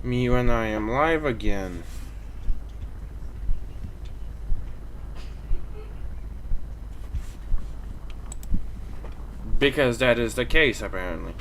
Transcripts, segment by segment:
Me when I am live again. Because that is the case, apparently.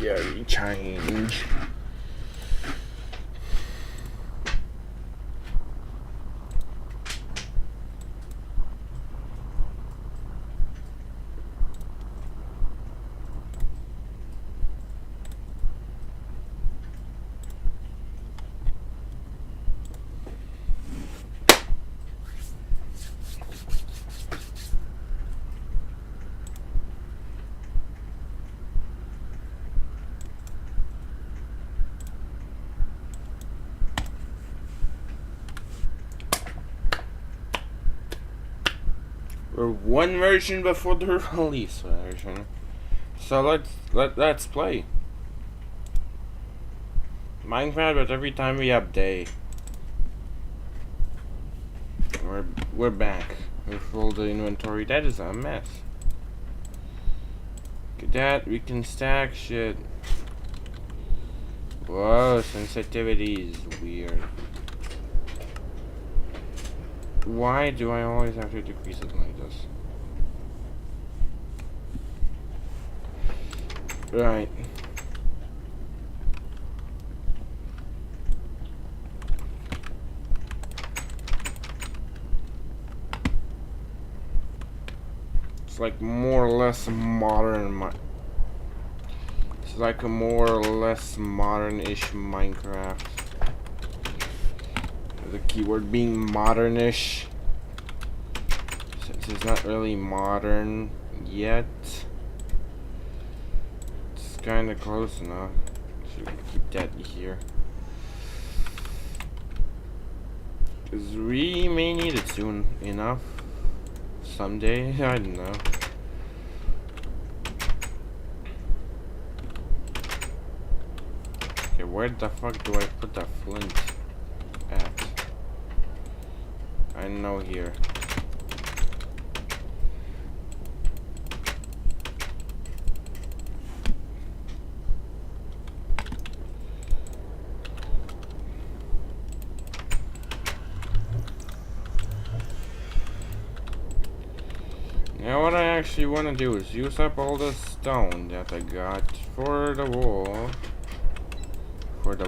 Yeah, change. We're one version before the release version. So let's play Minecraft, but every time we update, we're back with all the inventory. That is a mess. Look at that, we can stack shit. Whoa, sensitivity is weird. Why do I always have to decrease it like this? Right. It's like more or less modern. It's like a more or less modern-ish Minecraft. The keyword being modern-ish, since it's not really modern yet. It's kind of close enough. Should keep that here, because we may need it soon enough. Someday, I don't know. Okay, where the fuck do I put the flint at? I know here. Now what I actually want to do is use up all the stone that I got for the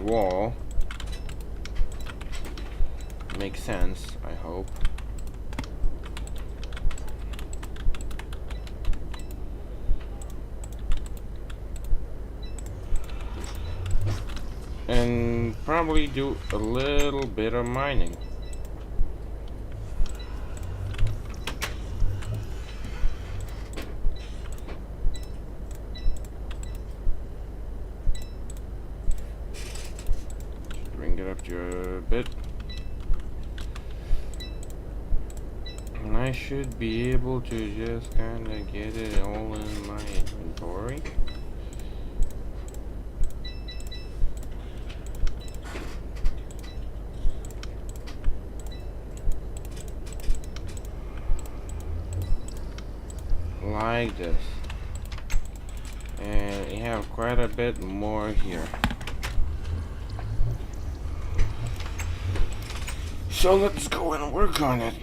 wall. Makes sense, I hope. And probably do a little bit of mining. Bring it up to a bit. And I should be able to just kind of get it all in my inventory. Like this. And we have quite a bit more here. So let's go and work on it.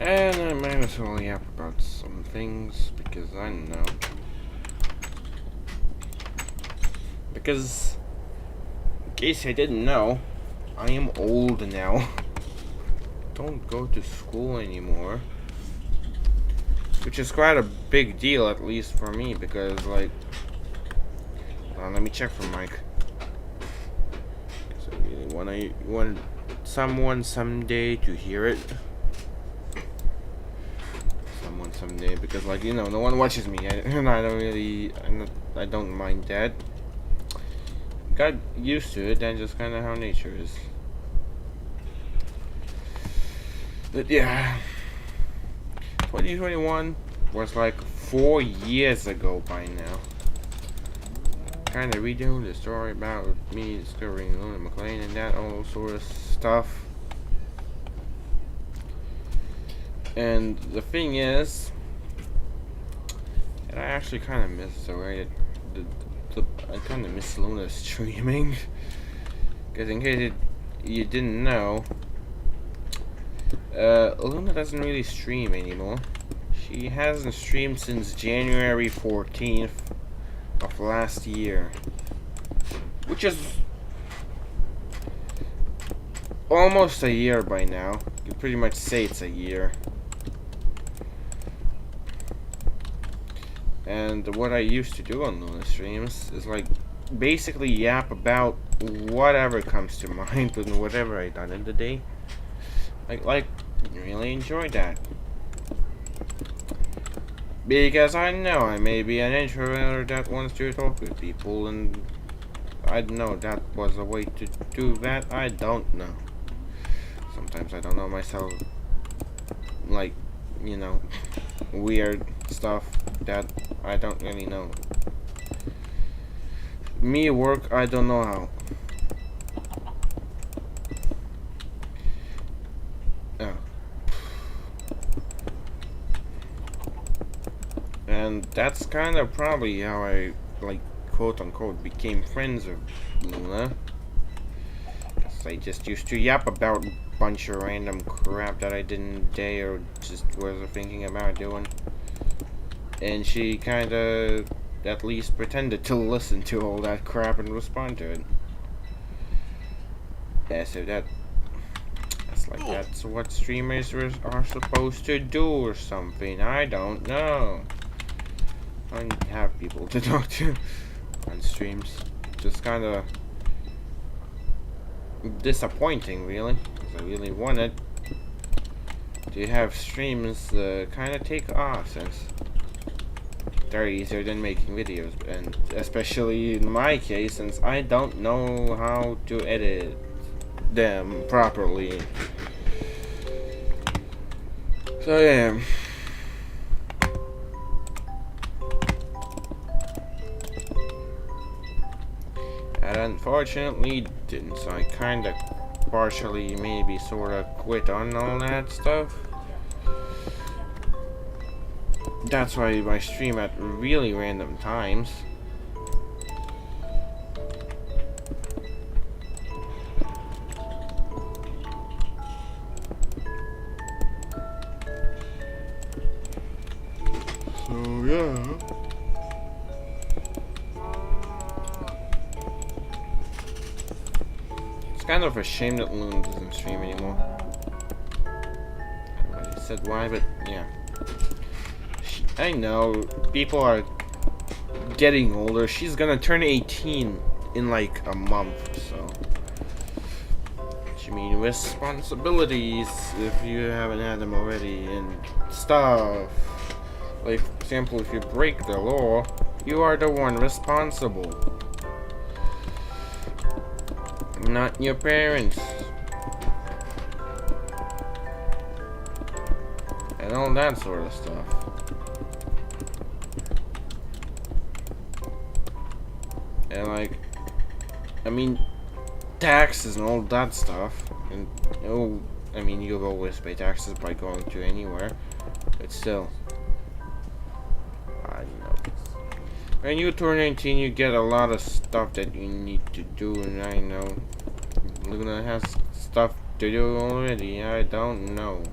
And I might as well yap about some things because I know. Because, in case I didn't know, I am old now. Don't go to school anymore. Which is quite a big deal, at least for me, because, like... let me check for Mike. So I really want someone someday to hear it. Someone someday, because, like, you know, no one watches me, and I don't mind that. Got used to it, and just kind of how nature is. But yeah, 2021 was like 4 years ago by now. Kind of redoing the story about me discovering Luna McLean and that all sort of stuff. And the thing is, and I actually kind of miss the way I kind of miss Luna streaming. Because in case you didn't know, Luna doesn't really stream anymore. She hasn't streamed since January 14th of last year, which is almost a year by now. You can pretty much say it's a year. And what I used to do on Luna streams is like basically yap about whatever comes to mind and whatever I done in the day. Like really enjoy that. Because I know I may be an introvert that wants to talk with people, and I know that was a way to do that. I don't know. Sometimes I don't know myself. Like, you know, weird stuff that I don't really know. Me work, I don't know how. Oh. And that's kind of probably how I, like, quote unquote, became friends with Luna. Because I just used to yap about a bunch of random crap that I didn't dare or just wasn't thinking about doing. And she kind of at least pretended to listen to all that crap and respond to it. Yeah, so that's what streamers are supposed to do or something. I don't know. I don't have people to talk to on streams. Just kind of disappointing, really, because I really wanted to have streams kind of take off, since they're easier than making videos, and especially in my case, since I don't know how to edit them properly. So yeah. And unfortunately didn't, so I kinda partially maybe sorta quit on all that stuff. That's why I stream at really random times. So yeah. It's kind of a shame that Loon doesn't stream anymore. I already said why, but yeah. I know, people are getting older. She's gonna turn 18 in like a month, so. Which means responsibilities, if you haven't had them already, and stuff. Like, for example, if you break the law, you are the one responsible. Not your parents. And all that sort of stuff. And like, I mean, taxes and all that stuff. And oh, I mean, you'll always pay taxes by going to anywhere, but still, I know. When you turn 18, you get a lot of stuff that you need to do, and I know Luna has stuff to do already. I don't know.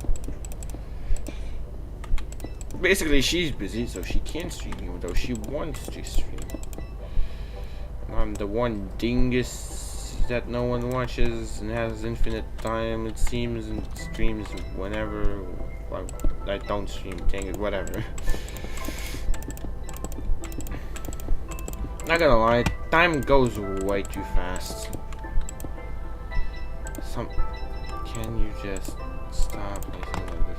Basically, she's busy, so she can't stream, even though she wants to stream. I'm the one dingus that no one watches and has infinite time, it seems, and streams whenever. Well, I don't stream, dang it, whatever. Not gonna lie, time goes way too fast. Can you just stop making like this?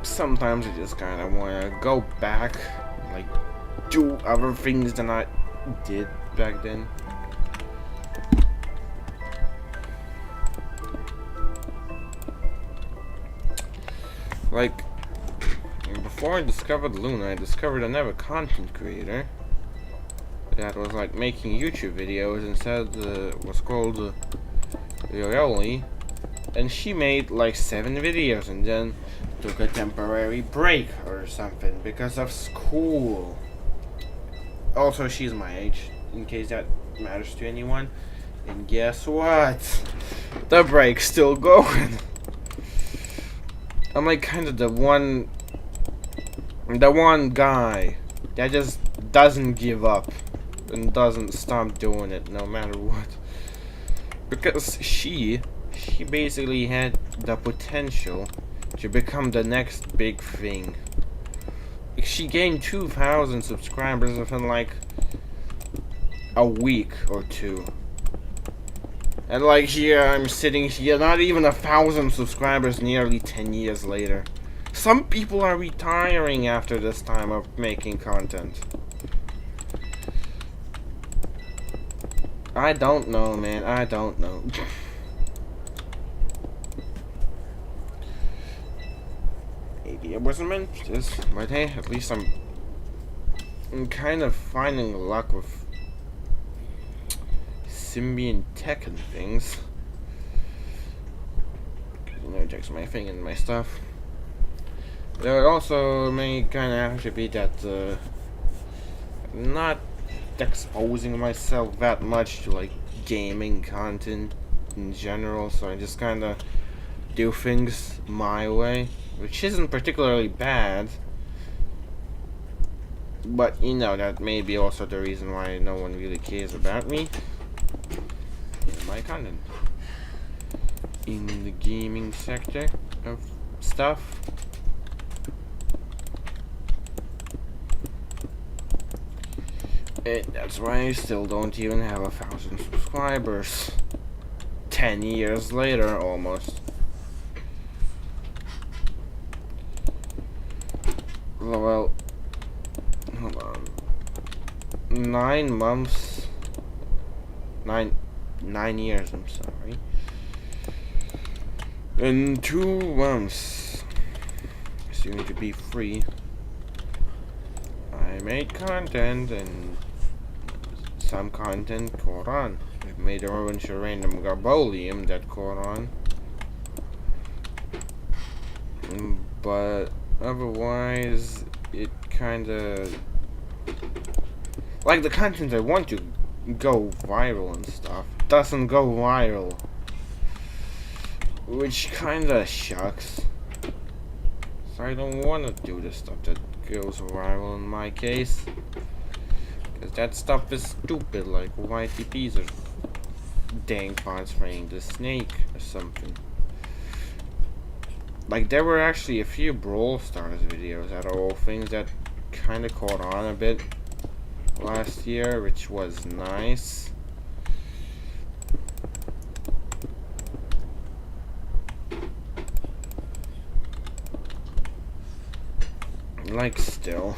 Sometimes I just kind of want to go back, like, do other things than I did back then. Like, before I discovered Luna, I discovered another content creator that was like making YouTube videos instead. Was called Yoli, and she made like 7 videos and then took a temporary break or something because of school. Also, she's my age, in case that matters to anyone. And guess what? The break's still going. I'm like kind of the one guy that just doesn't give up and doesn't stop doing it no matter what. Because she basically had the potential to become the next big thing. She gained 2,000 subscribers within like a week or two. And like here I'm sitting here, not even 1,000 subscribers nearly 10 years later. Some people are retiring after this time of making content. I don't know, man. I don't know. Maybe it wasn't meant for this, but hey, at least I'm kind of finding luck with Symbian tech and things. You know, it checks my thing and my stuff. Though it also may kind of have to be that not exposing myself that much to like gaming content in general, so I just kind of do things my way, which isn't particularly bad, but you know, that may be also the reason why no one really cares about me and my content in the gaming sector of stuff. And that's why I still don't even have 1,000 subscribers. 10 years later, almost. Well, hold on. 9 months. 9 years, I'm sorry. In 2 months, soon to be free, I made content, and some content caught on. I've made a bunch of random garbolium that caught on. But otherwise, it kinda... like the content I want to go viral and stuff doesn't go viral. Which kinda sucks. So I don't wanna do the stuff that goes viral in my case. Because that stuff is stupid, like YTPs or dang fonts spraying the snake or something. Like there were actually a few Brawl Stars videos that are all things that kinda caught on a bit last year, which was nice. Like still.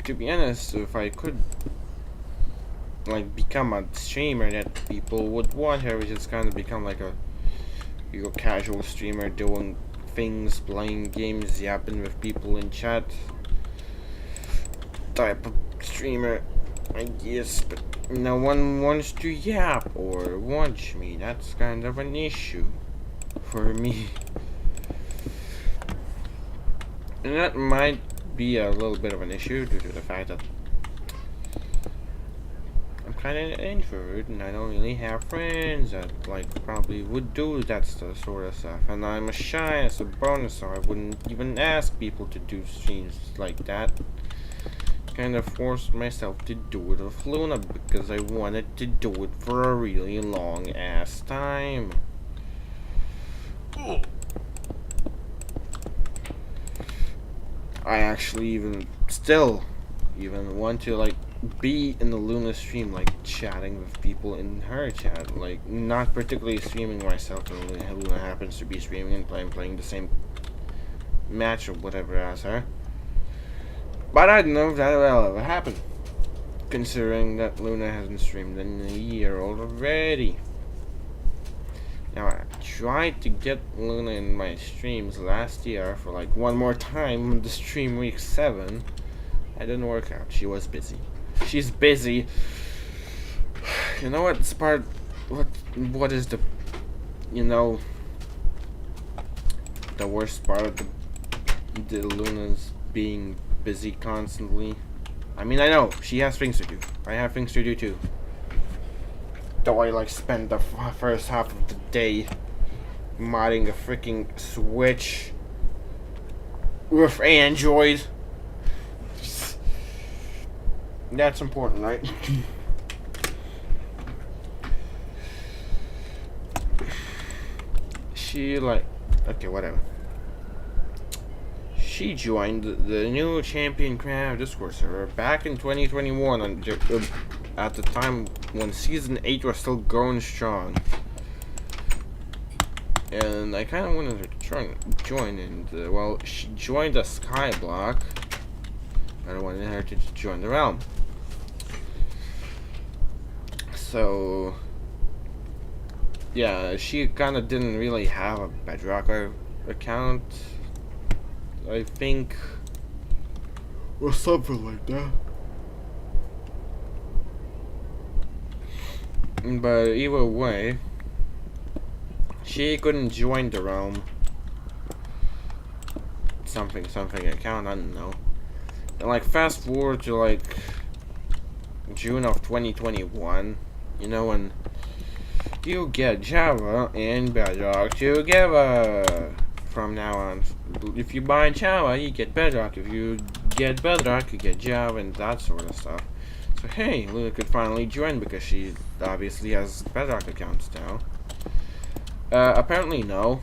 To be honest, if I could like become a streamer that people would want, I would just kind of become like a casual streamer doing things, playing games, yapping with people in chat type of streamer, I guess. But no one wants to yap or watch me. That's kind of an issue for me. And that might be a little bit of an issue due to the fact that I'm kind of an introvert, and I don't really have friends that like probably would do that sort of stuff. And I'm a shy as a bonus, so I wouldn't even ask people to do streams like that. Kind of forced myself to do it with Luna because I wanted to do it for a really long ass time. I actually even want to like be in the Luna stream, like chatting with people in her chat, like not particularly streaming myself, and Luna happens to be streaming and playing the same match or whatever as her. But I don't know if that will ever happen, considering that Luna hasn't streamed in a year already. Now, I tried to get Luna in my streams last year for like one more time on the stream week 7. It didn't work out. She was busy. She's busy. You know what's part? What is the? You know, the worst part of the Luna's being busy constantly. I mean, I know she has things to do. I have things to do too. Though I like spend the first half of the day modding a freaking Switch with Android. That's important, right? She like, okay, whatever. She joined the new Champion Craft Discord server back in 2021 at the time when Season 8 was still going strong. And I kind of wanted her to join, and well, she joined the Skyblock. I wanted her to join the realm. So, yeah, she kind of didn't really have a Bedrock account, I think, or something like that. But either way, she couldn't join the realm. Something account, I don't know. And like fast forward to like June of 2021, you know, when you get Java and Bedrock together. From now on, if you buy Java, you get Bedrock. If you get Bedrock, you get Java and that sort of stuff. So hey, Luna could finally join because she obviously has Bedrock accounts now. Apparently no.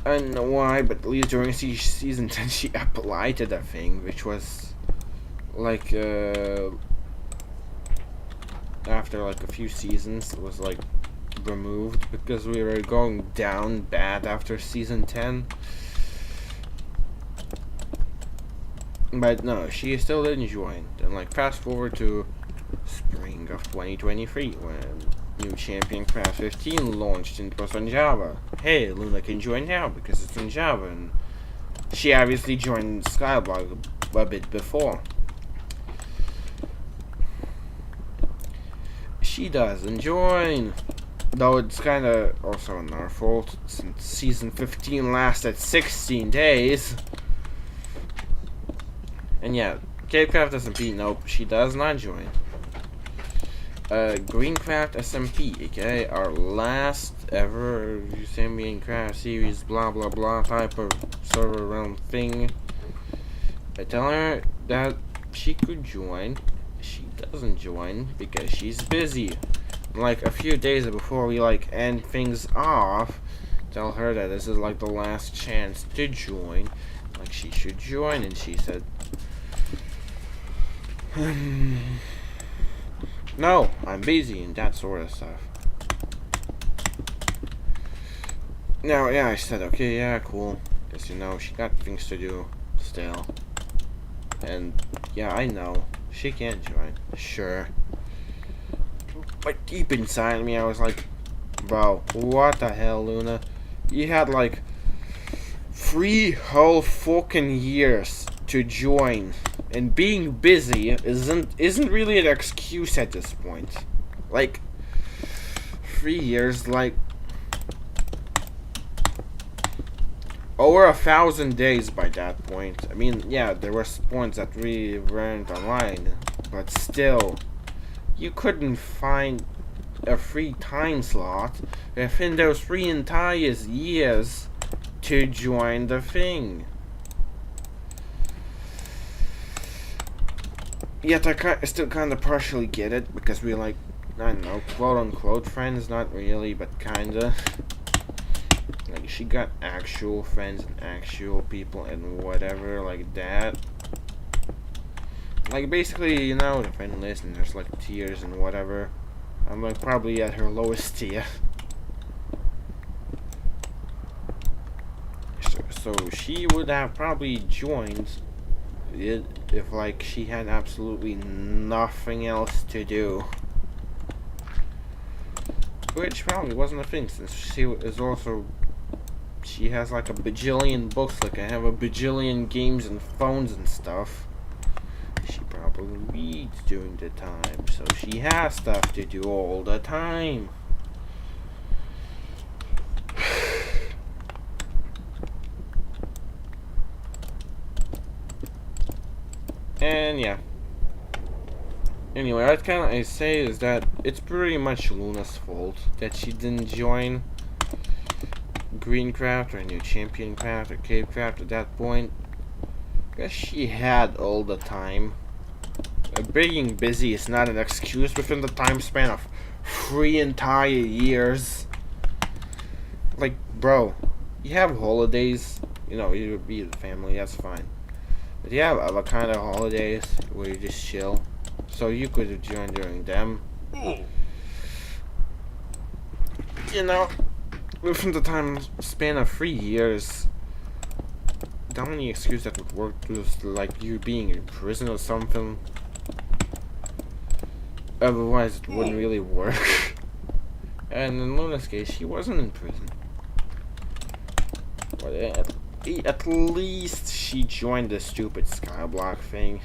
I don't know why, but at least during season 10 she applied to the thing, which was like after like a few seasons, it was like removed because we were going down bad after season 10. But no, she still didn't join. And like fast forward to spring of 2023 when new Champion Craft 15 launched and it was on Java. Hey, Luna can join now because it's in Java, and she obviously joined Skyblock a bit before. She doesn't join. Though it's kinda also not our fault since season 15 lasted 16 days. And yeah, Capecraft SMP, nope, she does not join. Greencraft SMP, okay, our last ever Champion Craft series blah blah blah type of server realm thing. I tell her that she could join. She doesn't join because she's busy. Like a few days before we like end things off, tell her that this is like the last chance to join. Like she should join, and she said no, I'm busy and that sort of stuff. Now, yeah, I said, okay, yeah, cool. Because, you know, she got things to do still. And, yeah, I know. She can't join. Sure. But deep inside me, I was like, bro, what the hell, Luna? You had, like, 3 whole fucking years to join. And being busy isn't really an excuse at this point. Like 3 years, like over 1,000 days by that point. I mean, yeah, there were points that really weren't online, but still, you couldn't find a free time slot within those 3 entire years to join the thing. Yet I still kind of partially get it, because we're like, I don't know, quote-unquote friends, not really, but kinda. Like, she got actual friends and actual people and whatever like that. Like, basically, you know, the friend list and there's like tiers and whatever. I'm like probably at her lowest tier. So she would have probably joined it if like she had absolutely nothing else to do. Which probably wasn't a thing, since she is also, she has like a bajillion books, like I have a bajillion games and phones and stuff. She probably reads during the time, so she has stuff to do all the time. And yeah. Anyway, what kind of I say is that it's pretty much Luna's fault that she didn't join Greencraft or New Champion Craft or Cavecraft at that point, because she had all the time. Being busy is not an excuse within the time span of 3 entire years. Like, bro, you have holidays, you know, you be with family, that's fine. But you have other kind of holidays where you just chill, so you could have joined during them. You know, within the time span of 3 years, the only excuse that would work was like you being in prison or something. Otherwise, it wouldn't really work. And in Luna's case, she wasn't in prison. But at least she joined the stupid Skyblock thing.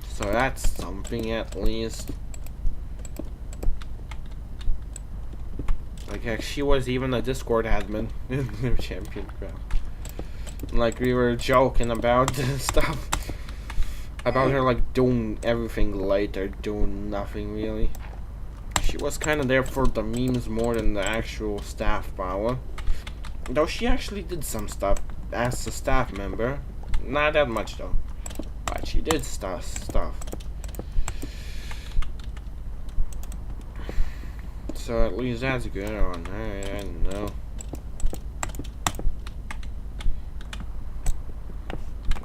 So that's something at least. Like, heck, she was even a Discord admin in the Champion Craft. Like, we were joking about stuff. About her, like, doing everything later, doing nothing really. She was kind of there for the memes more than the actual staff power. Though she actually did some stuff as a staff member. Not that much though. But she did stuff. So at least that's good on her, I don't know.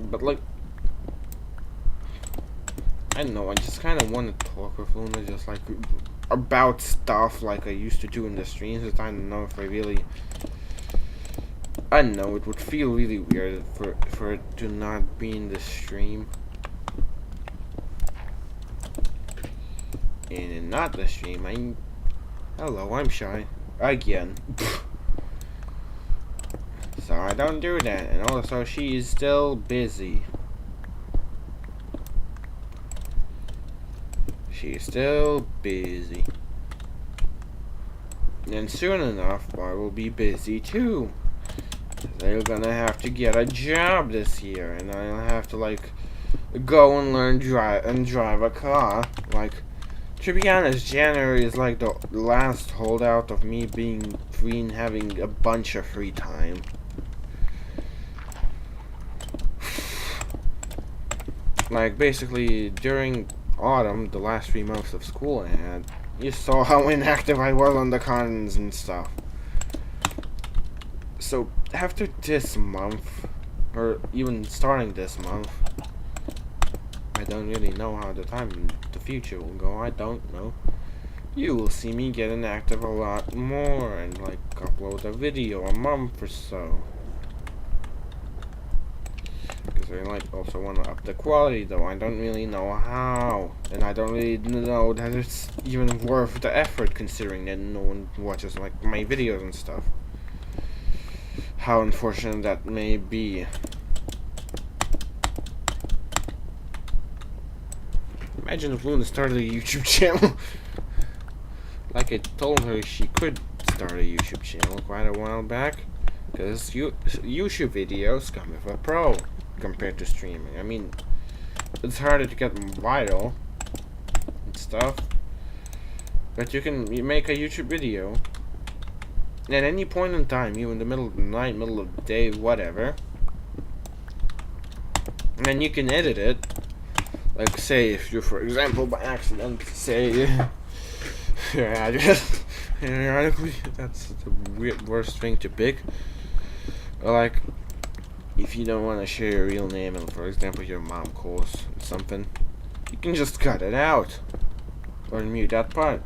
But like, I don't know, I just kind of want to talk with Luna just like about stuff like I used to do in the streams, but I don't know if I really, I don't know, it would feel really weird for it to not be in the stream. And not the stream, hello, I'm shy. Again. So I don't do that, and also she is still busy. She's still busy. And soon enough, I will be busy too. They're gonna have to get a job this year, and I'll have to like go and learn drive a car. Like, to be honest, January is like the last holdout of me being free and having a bunch of free time. Like, basically, during autumn, the last 3 months of school I had, you saw how inactive I was on the cons and stuff. So, after this month, or even starting this month, I don't really know how the time in the future will go, I don't know. You will see me getting active a lot more and like upload a video a month or so. Because I like also want to up the quality, though I don't really know how, and I don't really know that it's even worth the effort considering that no one watches like my videos and stuff. How unfortunate that may be. Imagine if Luna started a YouTube channel. Like I told her she could start a YouTube channel quite a while back. Because YouTube videos come with a pro compared to streaming. I mean, it's harder to get viral and stuff. But you can make a YouTube video at any point in time, even in the middle of the night, middle of the day, whatever. And then you can edit it. Like, say, if you, for example, by accident, say your address. Ironically, that's the worst thing to pick. Or like, if you don't want to share your real name, and for example, your mom calls something, you can just cut it out. Or mute that part.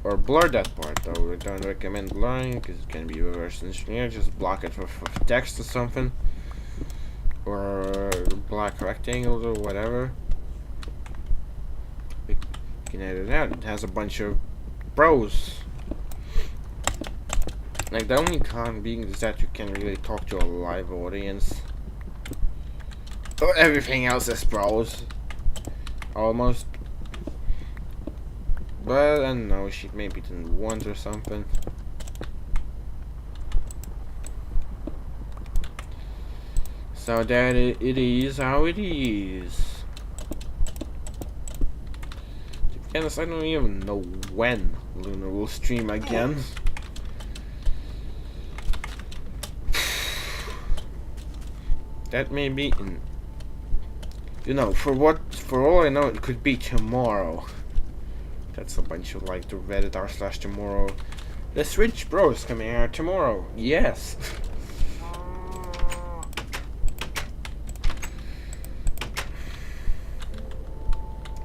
Or blur that part, though. We don't recommend blurring, because it can be reverse engineered. Just block it with text or something. Or black rectangles or whatever. You can edit it out. It has a bunch of pros. Like, the only con being is that you can really talk to a live audience. But everything else is pros. Almost. But I don't know, she maybe didn't want or something. So that it is how it is. To be honest, I don't even know when Luna will stream again. That may be in, you know, for all I know, it could be tomorrow. That's a bunch of like the Reddit r/tomorrow. The Switch Pro is coming out tomorrow. Yes.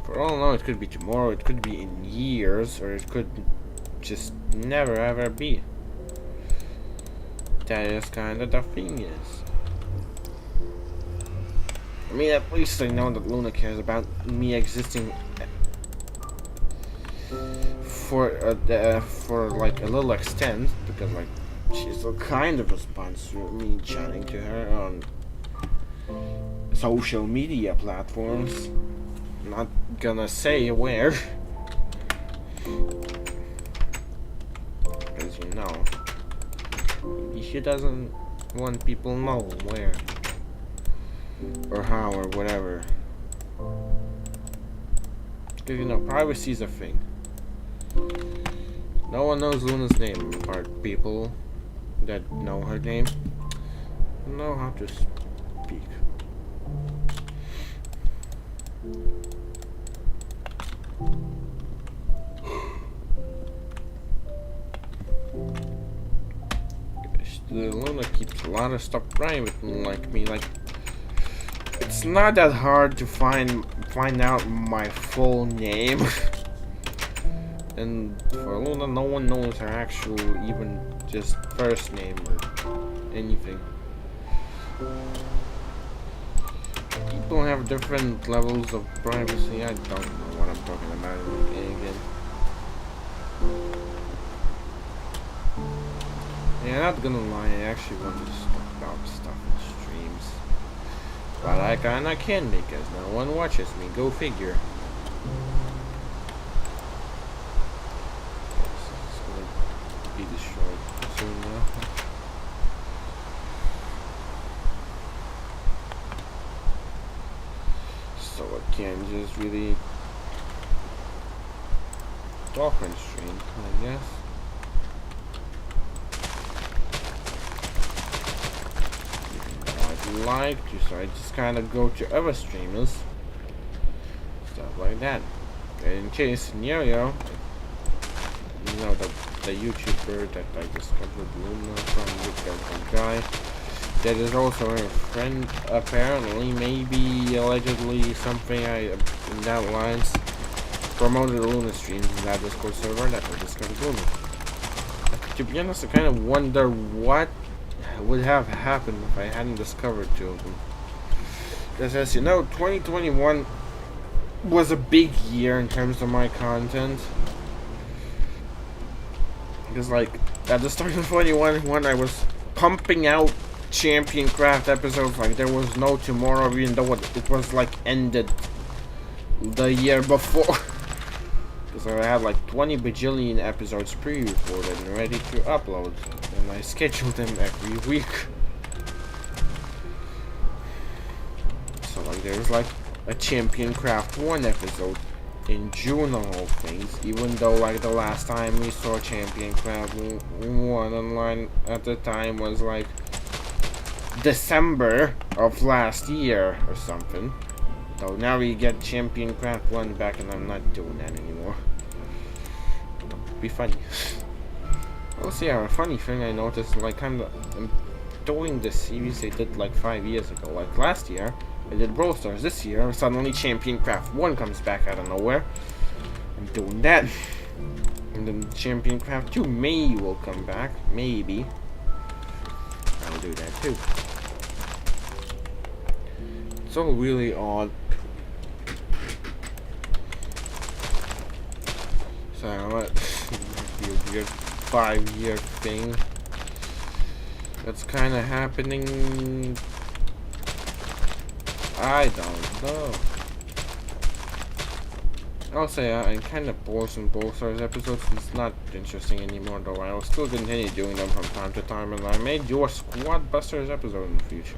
For all I know, it could be tomorrow. It could be in years, or it could just never ever be. That is kind of the thing is. I mean, at least I know that Luna cares about me existing for like a little extent, because like she still kind of responds to me chatting to her on social media platforms. Not gonna say where, because you know she doesn't want people know where or how or whatever. Because you know, privacy is a thing. No one knows Luna's name apart people that know her name know how to speak. Luna keeps a lot of stuff private, like me. Like, it's not that hard to find out my full name. And for Luna, no one knows her actual, even just first name or anything. People have different levels of privacy. I don't know what I'm talking about again. Yeah, not gonna lie, I actually wanted to talk about stuff in streams. But I kinda can because no one watches me. Go figure. It's gonna be destroyed soon now. So I can't just really talk on stream, I guess. Like to, so I just kind of go to other streamers, stuff like that. In case scenario, you know, the YouTuber that I discovered Luna from, the guy that is also her friend, apparently, maybe allegedly something in that lines, promoted Luna streams in that Discord server that I discovered Luna. To be honest, I kind of wonder what would have happened if I hadn't discovered two of them. Because as you know, 2021 was a big year in terms of my content. Because like, at the start of 2021, I was pumping out Champion Craft episodes like there was no tomorrow, even though it was like ended the year before. Because I had like 20 bajillion episodes pre-recorded and ready to upload. And I scheduled them every week. So like there's like a Champion Craft 1 episode in June of all things. Even though like the last time we saw Champion Craft 1 online at the time was like December of last year or something. So now we get Champion Craft 1 back and I'm not doing that anymore. It'll be funny. Also, yeah, a funny thing I noticed, like I'm doing the series I did like 5 years ago. Like last year, I did Brawl Stars. This year, suddenly Champion Craft 1 comes back out of nowhere. I'm doing that. And then Champion Craft 2 may will come back. Maybe. I'll do that too. It's all really odd. So what? Be a weird 5-year thing that's kind of happening. I don't know. I'll say I'm kind of bored from Brawl Stars episodes. It's not interesting anymore, though. I will still continue doing them from time to time, and I may do a Squad Busters episode in the future.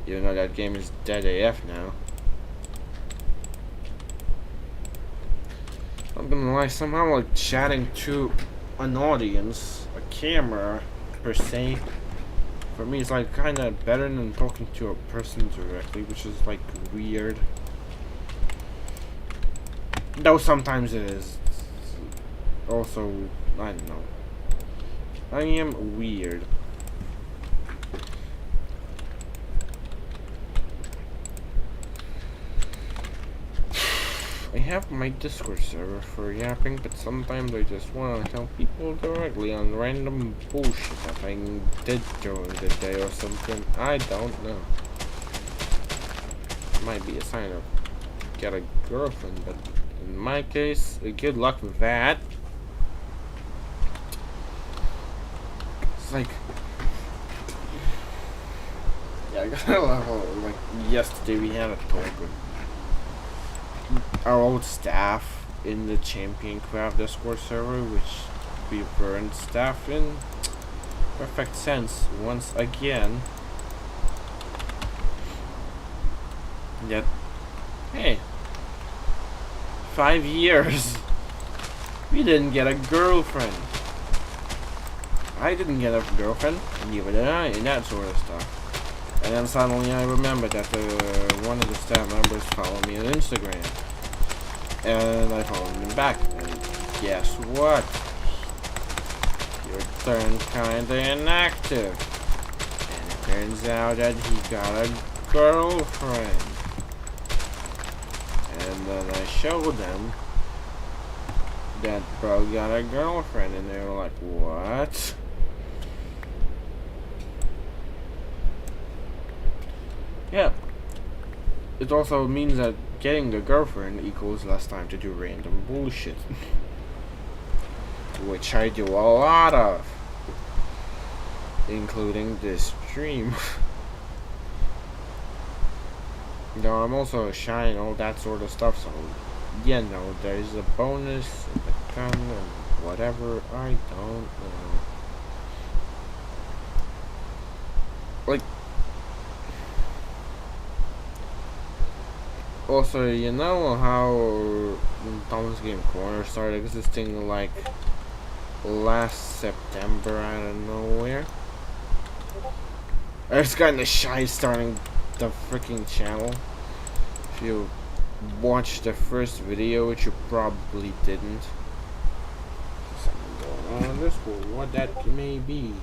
Even though that game is dead AF now. I'm gonna lie, somehow like chatting to an audience, a camera per se, for me it's like kinda better than talking to a person directly, which is like weird. Though sometimes it is. Also, I don't know. I am weird. I have my Discord server for yapping, but sometimes I just want to tell people directly on random bullshit that I did during the day or something. I don't know. Might be a sign of get a girlfriend, but in my case, good luck with that. It's like, yeah, I got a level. Like yesterday, we had a talk with our old staff in the Champion Craft Discord server, which we weren't staff in. Perfect sense once again. Yet, hey, 5 years, we didn't get a girlfriend. I didn't get a girlfriend, neither did I, and that sort of stuff. And then suddenly I remembered that one of the staff members followed me on Instagram. And I followed him back. And guess what? He turned kinda inactive. And it turns out that he got a girlfriend. And then I showed them that bro got a girlfriend. And they were like, what? Yeah. It also means that getting a girlfriend equals less time to do random bullshit. Which I do a lot of. Including this stream. Though I'm also shy and all that sort of stuff, so yeah, no, there's a bonus and a gun and whatever, I don't know. Like, also, you know how Tom's Game Corner started existing like last September out of nowhere? I was kinda shy starting the freaking channel. If you watched the first video, which you probably didn't. Something going on in this world, what that may be,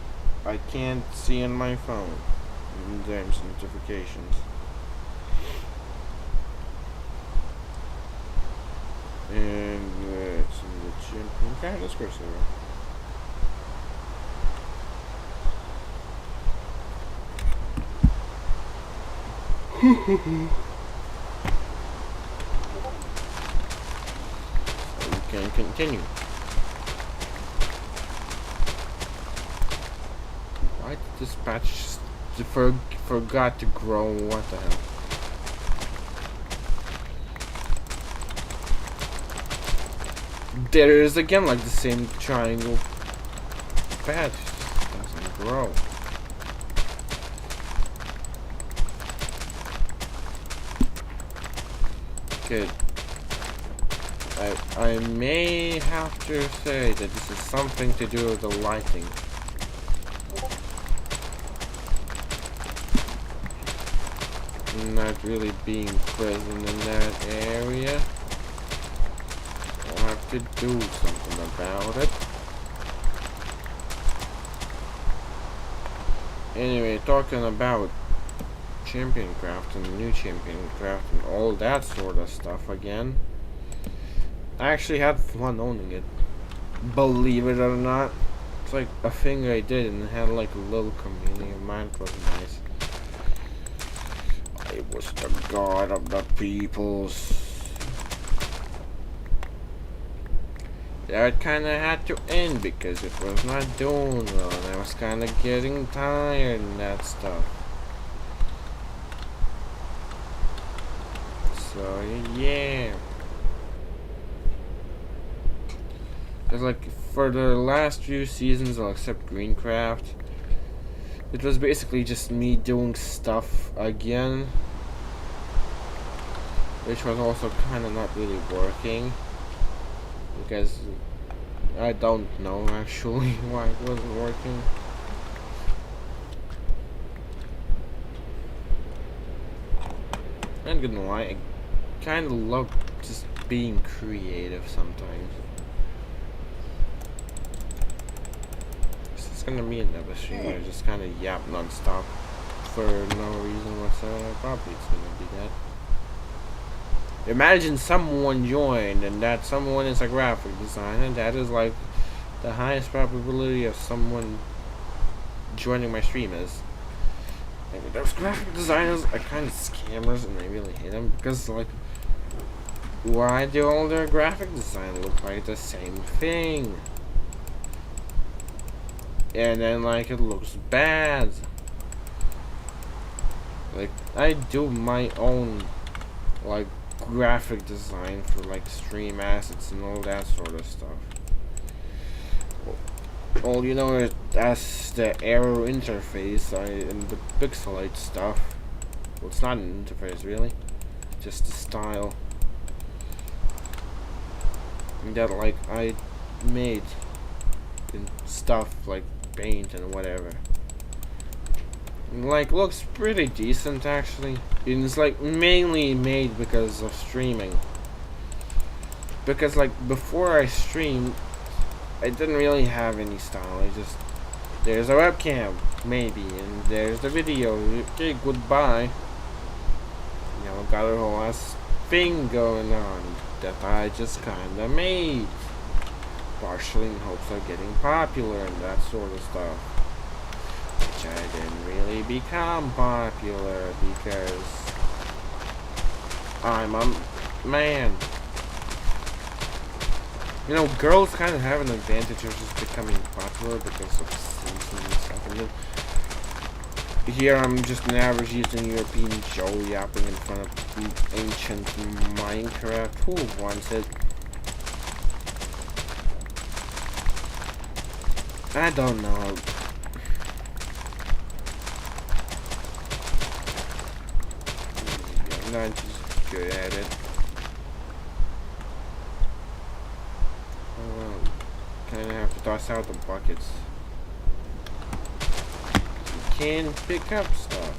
I can't see on my phone. There's notifications. And it's in the Champion Craft Discord server. So we can continue. Why did this patch forgot to grow? What the hell? There is again like the same triangle patch. It doesn't grow. Okay. I may have to say that this is something to do with the lighting. Not really being present in that area. I'll have to do something about it. Anyway, talking about champion craft and new champion craft and all that sort of stuff again. I actually had fun owning it. Believe it or not. It's like a thing I did and it had like a little community of mine. It was nice. I was the god of the peoples. That kinda had to end because it was not doing well and I was kinda getting tired and that stuff. So yeah. Cause like for the last few seasons, I'll accept Greencraft. It was basically just me doing stuff again, which was also kind of not really working because I don't know actually why it wasn't working. I'm not gonna lie, I kind of love just being creative sometimes. It's gonna be another stream where I just kind of yap non-stop for no reason whatsoever. Probably it's gonna be that. Imagine someone joined and that someone is a graphic designer. That is like the highest probability of someone joining my stream is. Like, those graphic designers are kind of scammers and I really hate them because like, why do all their graphic design look like the same thing? And then like it looks bad. Like I do my own like graphic design for like stream assets and all that sort of stuff. All you know is that's the arrow interface and the pixelate stuff. Well, it's not an interface really, just the style. And that like I made in stuff like paint and whatever. And, like looks pretty decent actually. And it's like mainly made because of streaming. Because like before I streamed, I didn't really have any style. I just there's a webcam maybe, and there's the video. Okay, goodbye. You know, got a whole ass thing going on that I just kinda made. Partially in hopes of getting popular and that sort of stuff. Which I didn't really become popular because I'm a man. You know, girls kind of have an advantage of just becoming popular because of seasons and stuff. And then here I'm just an average Eastern European Joe yapping in front of ancient Minecraft. Who wants it? I don't know. I'm not just good at it. Kinda have to toss out the buckets. You can pick up stuff.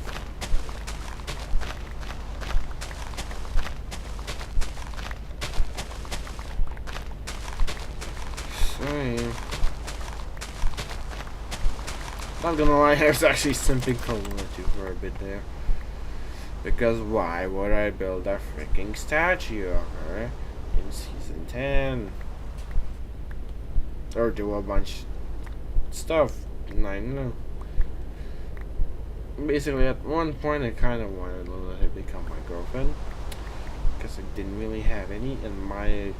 So, not gonna lie, I was actually simping for Luna 2 for a bit there. Because why would I build a freaking statue of her in Season 10? Or do a bunch of stuff, I don't know. Basically, at one point, I kind of wanted Luna to become my girlfriend. Because I didn't really have any, and my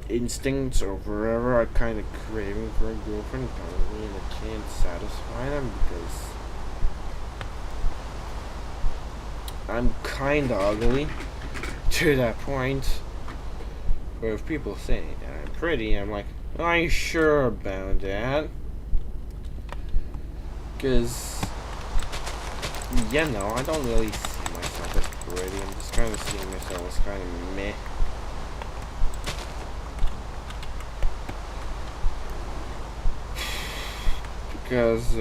instincts or wherever are kind of craving for a girlfriend currently, and I can't satisfy them because I'm kinda ugly to that point. But if people say that I'm pretty, I'm like, are you sure about that? Because, yeah, no, I don't really see myself as pretty. I'm just kind of seeing myself as kind of meh. Because,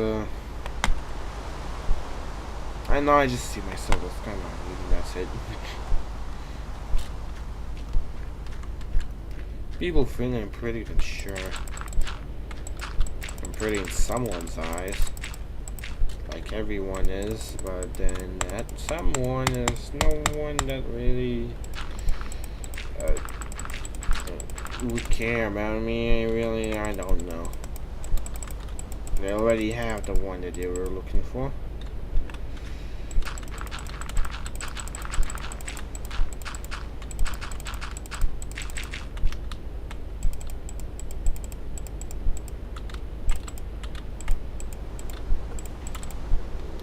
I know I just see myself as kind of ugly, that's it. People think I'm pretty, then sure. I'm pretty in someone's eyes. Like everyone is, but then that someone is no one that really would care about me. Really, I don't know. They already have the one that they were looking for.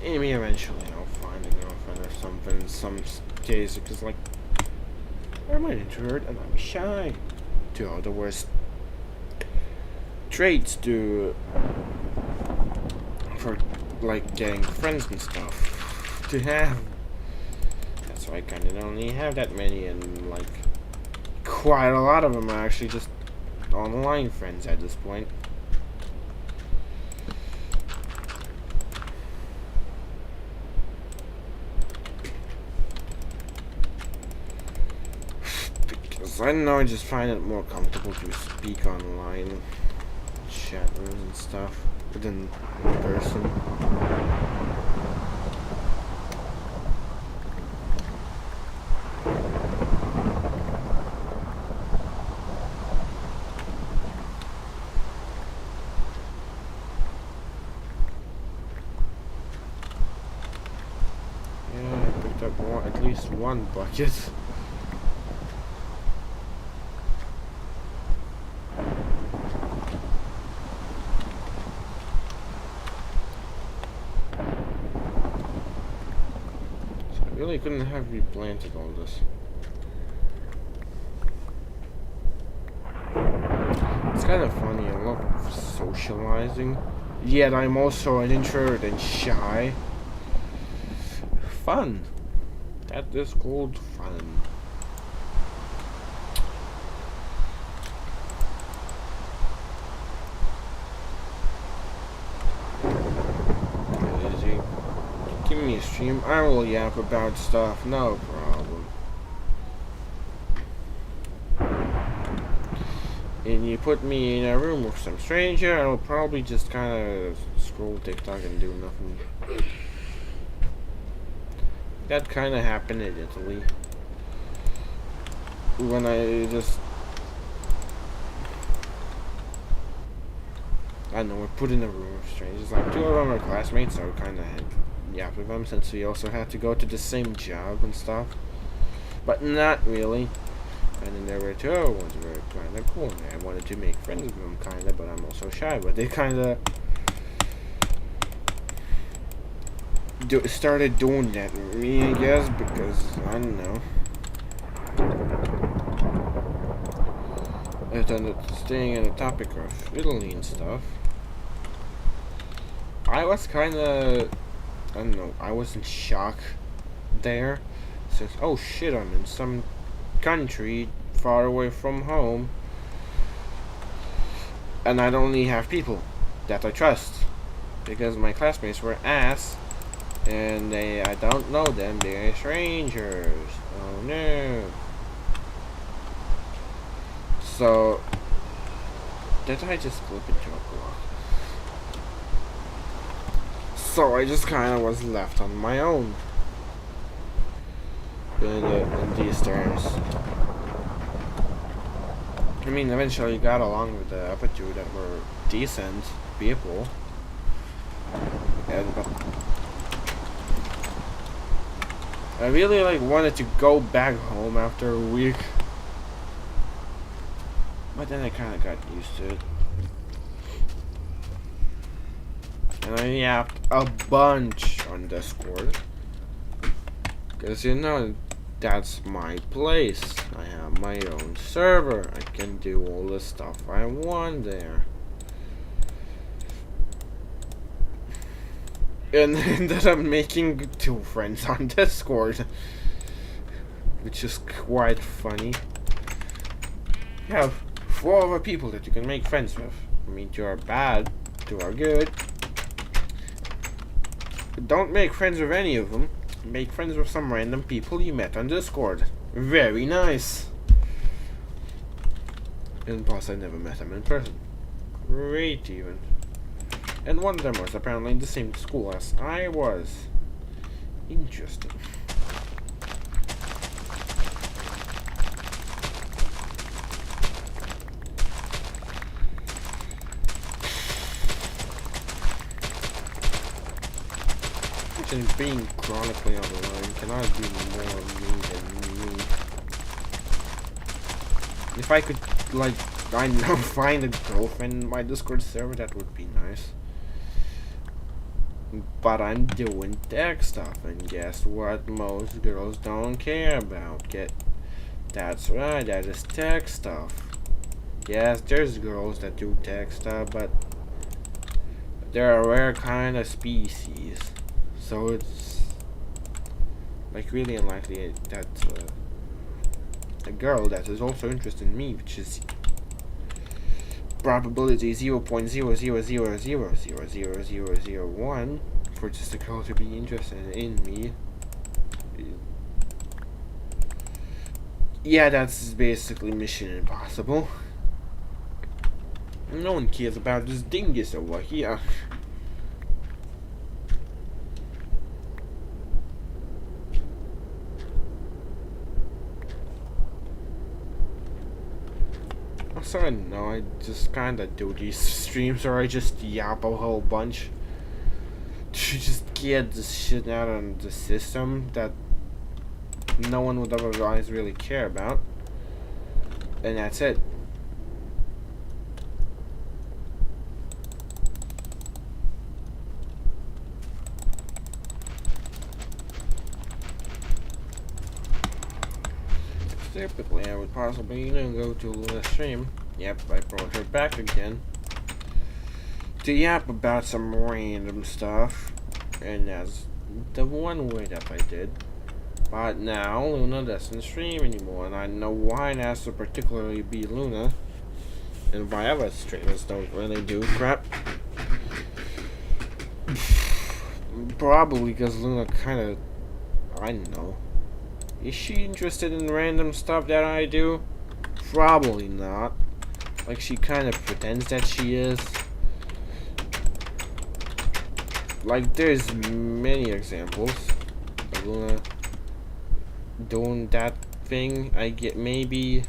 Maybe eventually I'll find a girlfriend or something in some case, because like, I'm an introvert and I'm shy. Two of the worst traits for like getting friends and stuff to have. That's why I kind of only have that many, and like quite a lot of them are actually just online friends at this point. Because I don't know, I just find it more comfortable to speak online, chat rooms and stuff, than in person. At least one bucket. So I really couldn't have replanted all this. It's kind of funny, I love socializing, yet I'm also an introvert and shy. Fun. That is called fun. Easy. Give me a stream. I will yap about stuff. No problem. And you put me in a room with some stranger, I'll probably just kind of scroll TikTok and do nothing. That kind of happened in Italy. When I just... I don't know, we're put in a room of strangers. Like, two of them are classmates, so I kind of had yapped with them since we also had to go to the same job and stuff. But not really. And then there were two other ones who were kind of cool. And I wanted to make friends with them, kind of, but I'm also shy. But they kind of... started doing that with me, I guess, because, I don't know. And staying on the topic of Italy and stuff, I was kind of, I don't know, I was in shock there. Since, oh shit, I'm in some country far away from home, and I don't only have people that I trust, because my classmates were ass. And I don't know them, they're strangers. Oh no. So, did I just flip into a block? So I just kind of was left on my own. In these terms. I mean, eventually got along with the other two that were decent people. And, I really wanted to go back home after a week, but then I kind of got used to it, and I yapped a bunch on Discord, because you know That's my place. I have my own server. I can do all the stuff I want there. And ended up making 2 friends on Discord, which is quite funny. You have 4 other people that you can make friends with. I mean, 2 are bad, 2 are good. Don't make friends with any of them. Make friends with some random people you met on Discord. Very nice. And plus, I never met them in person. Great, even. And one of them was apparently in the same school as I was. Interesting. And being chronically online cannot be more me than me. If I could, like, I know, find a girlfriend in my Discord server, that would be nice. But I'm doing tech stuff, and guess what most girls don't care about? That's right, that is tech stuff. Yes, there's girls that do tech stuff, but they're a rare kind of species. So it's like really unlikely that a girl that is also interested in me, which is probability 0.00000000001 for just a girl to be interested in me. Yeah, that's basically Mission Impossible. No one cares about this dingus over here. So I don't know, I just kinda do these streams where I just yap a whole bunch to just get this shit out of the system that no one would otherwise really care about. And that's it. Typically, I would possibly go to the stream. Yep, I brought her back again to yap about some random stuff, and that's the one way that I did. But now Luna doesn't stream anymore, and I know why it has to particularly be Luna, and why other streamers don't really do crap. Probably because Luna kinda, I don't know. Is she interested in random stuff that I do? Probably not. Like, she kind of pretends that she is. Like, there's many examples of Luna doing that thing. I get maybe...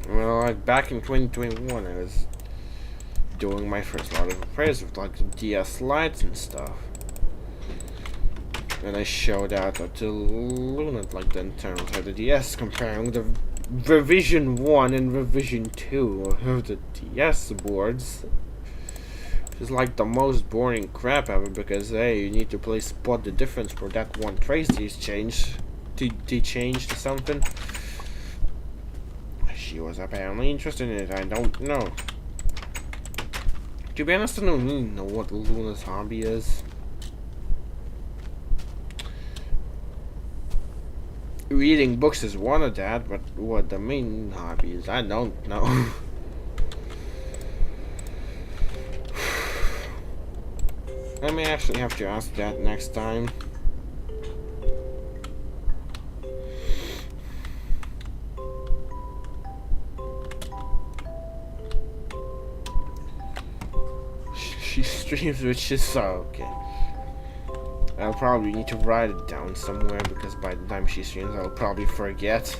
Well, like, back in 2021, I was doing my first lot of affairs with, like, DS lights and stuff. And I showed out to Luna, like, the internals of the DS, comparing the revision 1 and revision 2 of the DS boards. It's like the most boring crap ever, because hey, you need to play spot the difference for that one trace these changed to change to something. She was apparently interested in it, I don't know. To be honest, I don't really know what Luna's hobby is. Reading books is one of that, but what the main hobby is, I don't know. I may actually have to ask that next time. She streams, which is so okay. I'll probably need to write it down somewhere, because by the time she streams, I'll probably forget.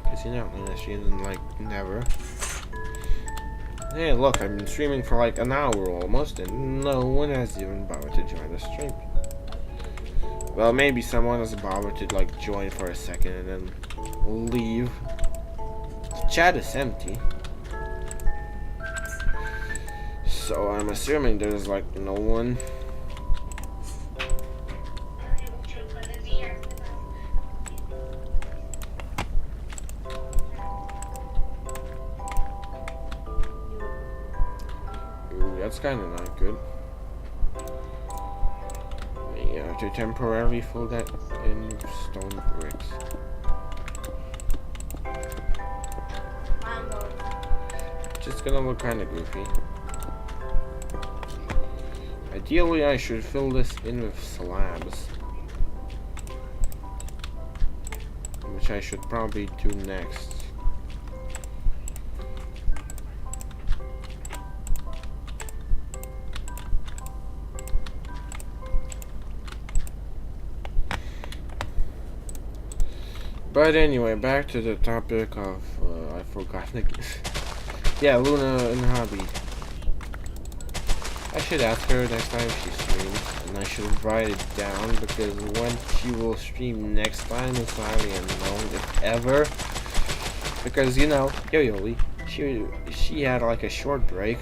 Because, you know, Luna streams like never. Hey, look, I've been streaming for like an hour almost, and no one has even bothered to join the stream. Well, maybe someone has bothered to like join for a second and then leave. chat is empty. So I'm assuming there's like no one. Ooh, that's kind of not good. You have to temporarily fill that in with stone bricks. Just gonna look kind of goofy. Ideally, I should fill this in with slabs, which I should probably do next. But anyway, back to the topic of, I forgot again. Yeah, Luna and Hobby. I should ask her next time she streams, and I should write it down, because when she will stream next time is highly unknown, if ever. Because, you know, Yo-Yoli, she had like a short break.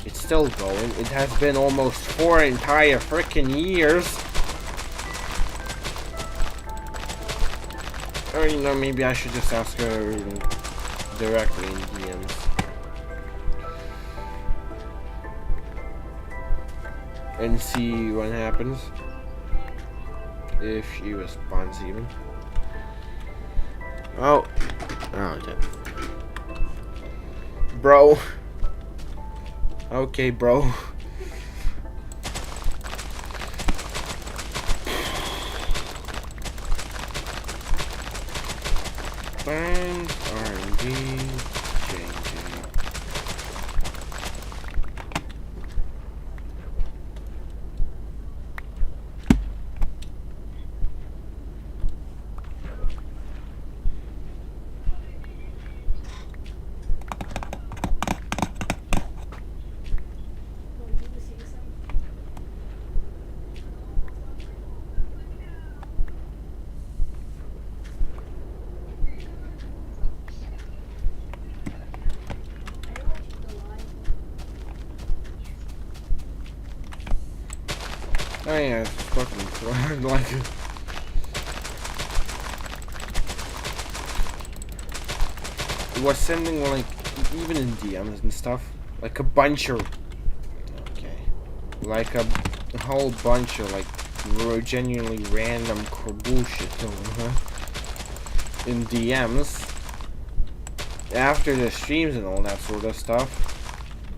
It's still going. It has been almost 4 entire freaking years. Or, you know, maybe I should just ask her directly in DMs. And see what happens. If she responds even. Oh. Oh, okay. Bro. Okay, bro. Find R&D changing. Oh yeah, it's fucking like it. It was sending like even in DMs and stuff, like a bunch of like a whole bunch of like genuinely random bullshit in DMs after the streams and all that sort of stuff.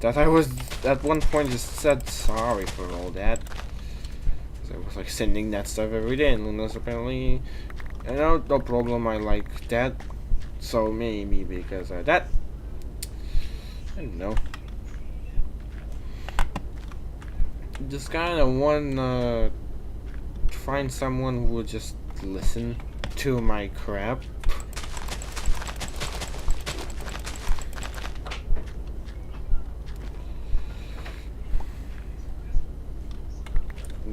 That I was at one point just said sorry for all that. I was like sending that stuff every day, and Luna's apparently, you know, no problem, I like that. So maybe because of that, I don't know. Just kind of want to find someone who will just listen to my crap.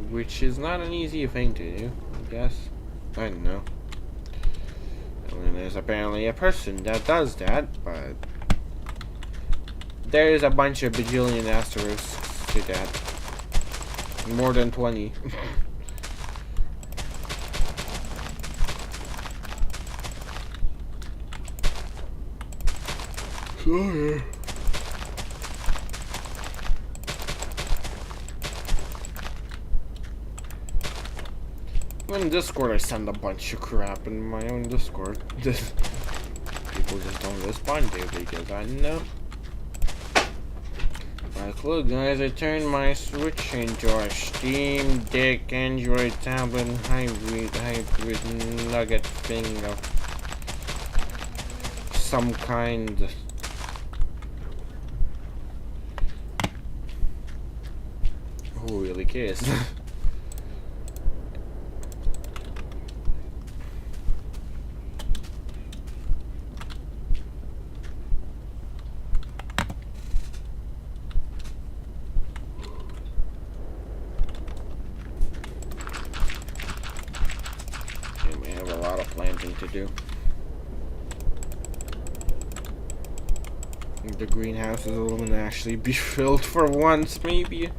Which is not an easy thing to do, I guess. I don't know. I mean, there's apparently a person that does that, but there is a bunch of bajillion asterisks to that. More than 20. Sorry. In Discord, I send a bunch of crap in my own Discord. People just don't respond to it because I know. Like, look, guys, I turned my Switch into a Steam Deck Android tablet hybrid nugget thing of some kind. Who really cares? To do. The greenhouse is gonna actually be filled for once, maybe.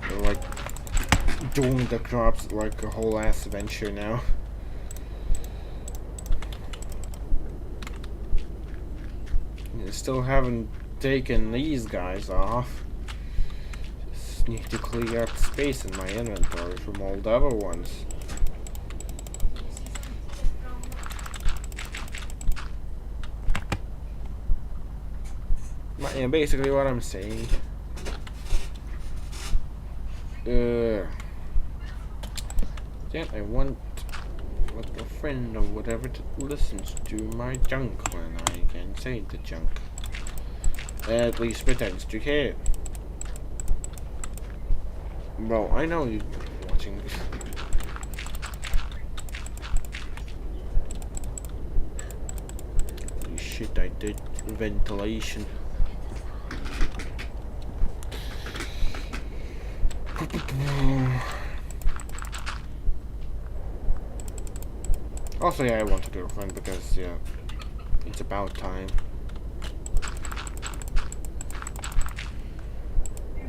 They're like doing the crops like a whole ass adventure now. I still haven't taken these guys off. Just need to clear up space in my inventory from all the other ones. But yeah, basically what I'm saying. Then I want like a friend or whatever that listens to my junk when I can say the junk. At least pretends to care. Bro, I know you're watching this. Holy shit, I did ventilation. Also, yeah, I want a girlfriend because, yeah, it's about time.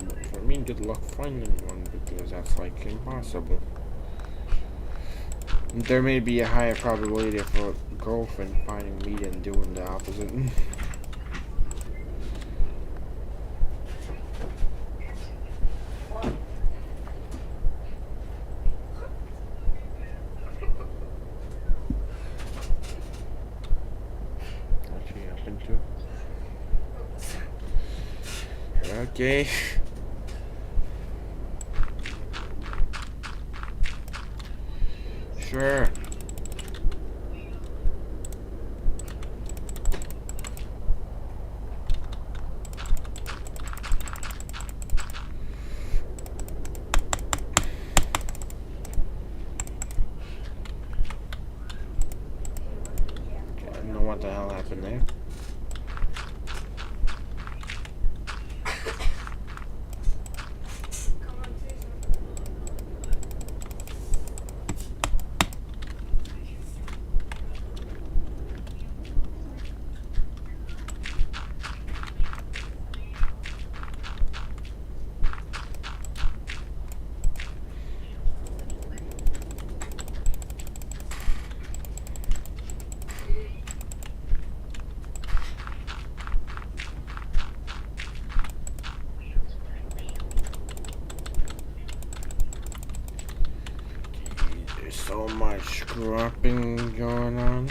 But for me, good luck finding one because that's like impossible. There may be a higher probability for a girlfriend finding me than doing the opposite. Okay. Sure. Okay, I don't know what the hell happened there. So much scrapping going on.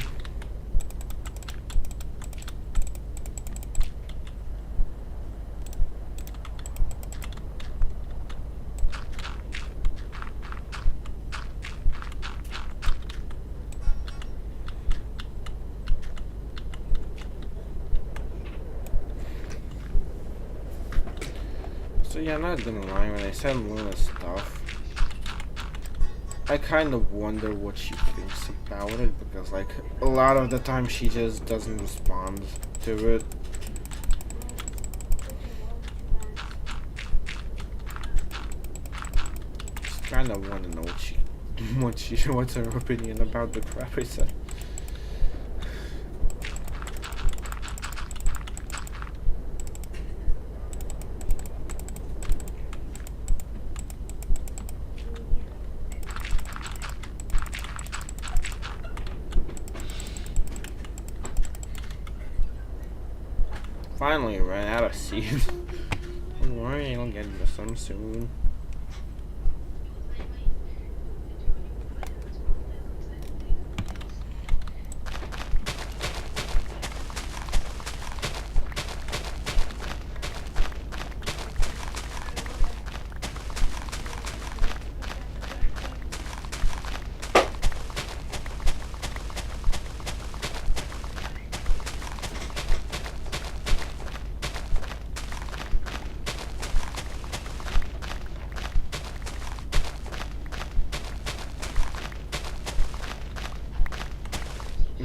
So yeah, I'm not gonna lie, when I send Luna stuff, I kind of wonder what she thinks about it, because like a lot of the time she just doesn't respond to it. Just kind of want to know what's her opinion about the crap I said. Finally ran out of seeds. Don't worry, I'll get into some soon.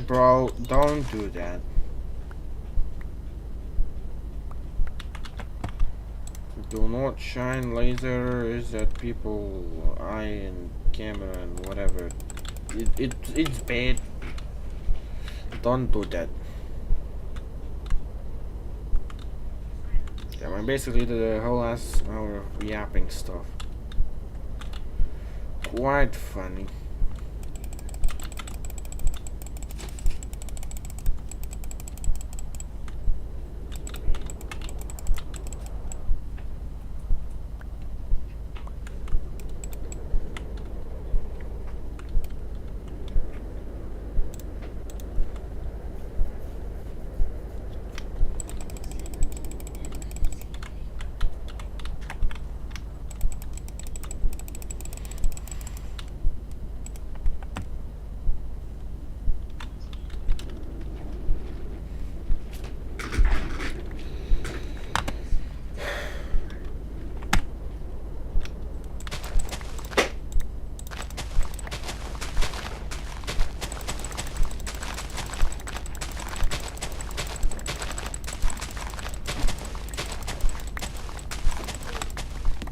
Bro, don't do that. Do not shine laser is that people eye and camera and whatever. It's bad. Don't do that. Yeah, I basically did the whole last hour of yapping stuff. Quite funny.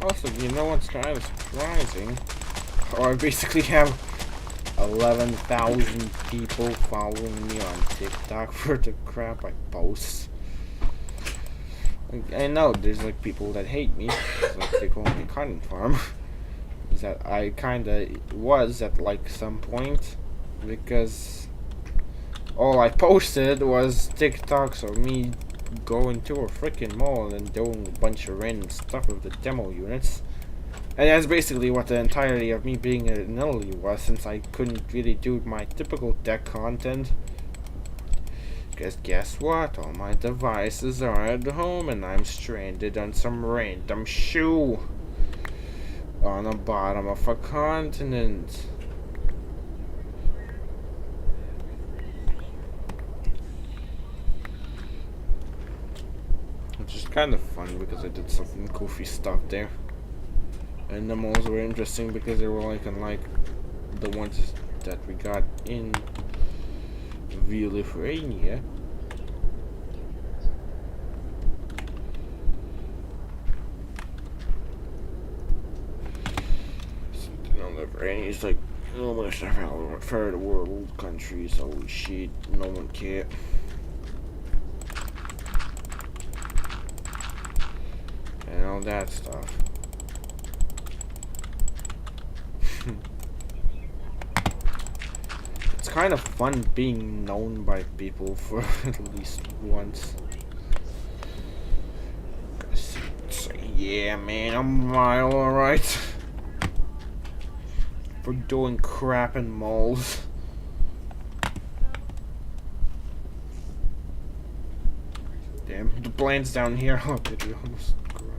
Also, you know what's kind of surprising? Oh, I basically have 11,000 people following me on TikTok for the crap I post. Like, I know there's like people that hate me, like they call me content farm. Is that I kinda was at like some point, because all I posted was TikToks of me going to a freaking mall and doing a bunch of random stuff with the demo units. And that's basically what the entirety of me being an early was, since I couldn't really do my typical tech content. Because guess what? All my devices are at home and I'm stranded on some random shoe on the bottom of a continent. Which is kind of fun because I did some goofy stuff there. And the malls were interesting because they were like unlike the ones that we got in Lithuania. Lithuania is like almost a third world country, so holy shit, no one cared. And all that stuff. It's kind of fun being known by people for at least once. Yeah, man, I'm alright. For doing crap in malls. Damn, the plant's down here. Oh, did you almost grow?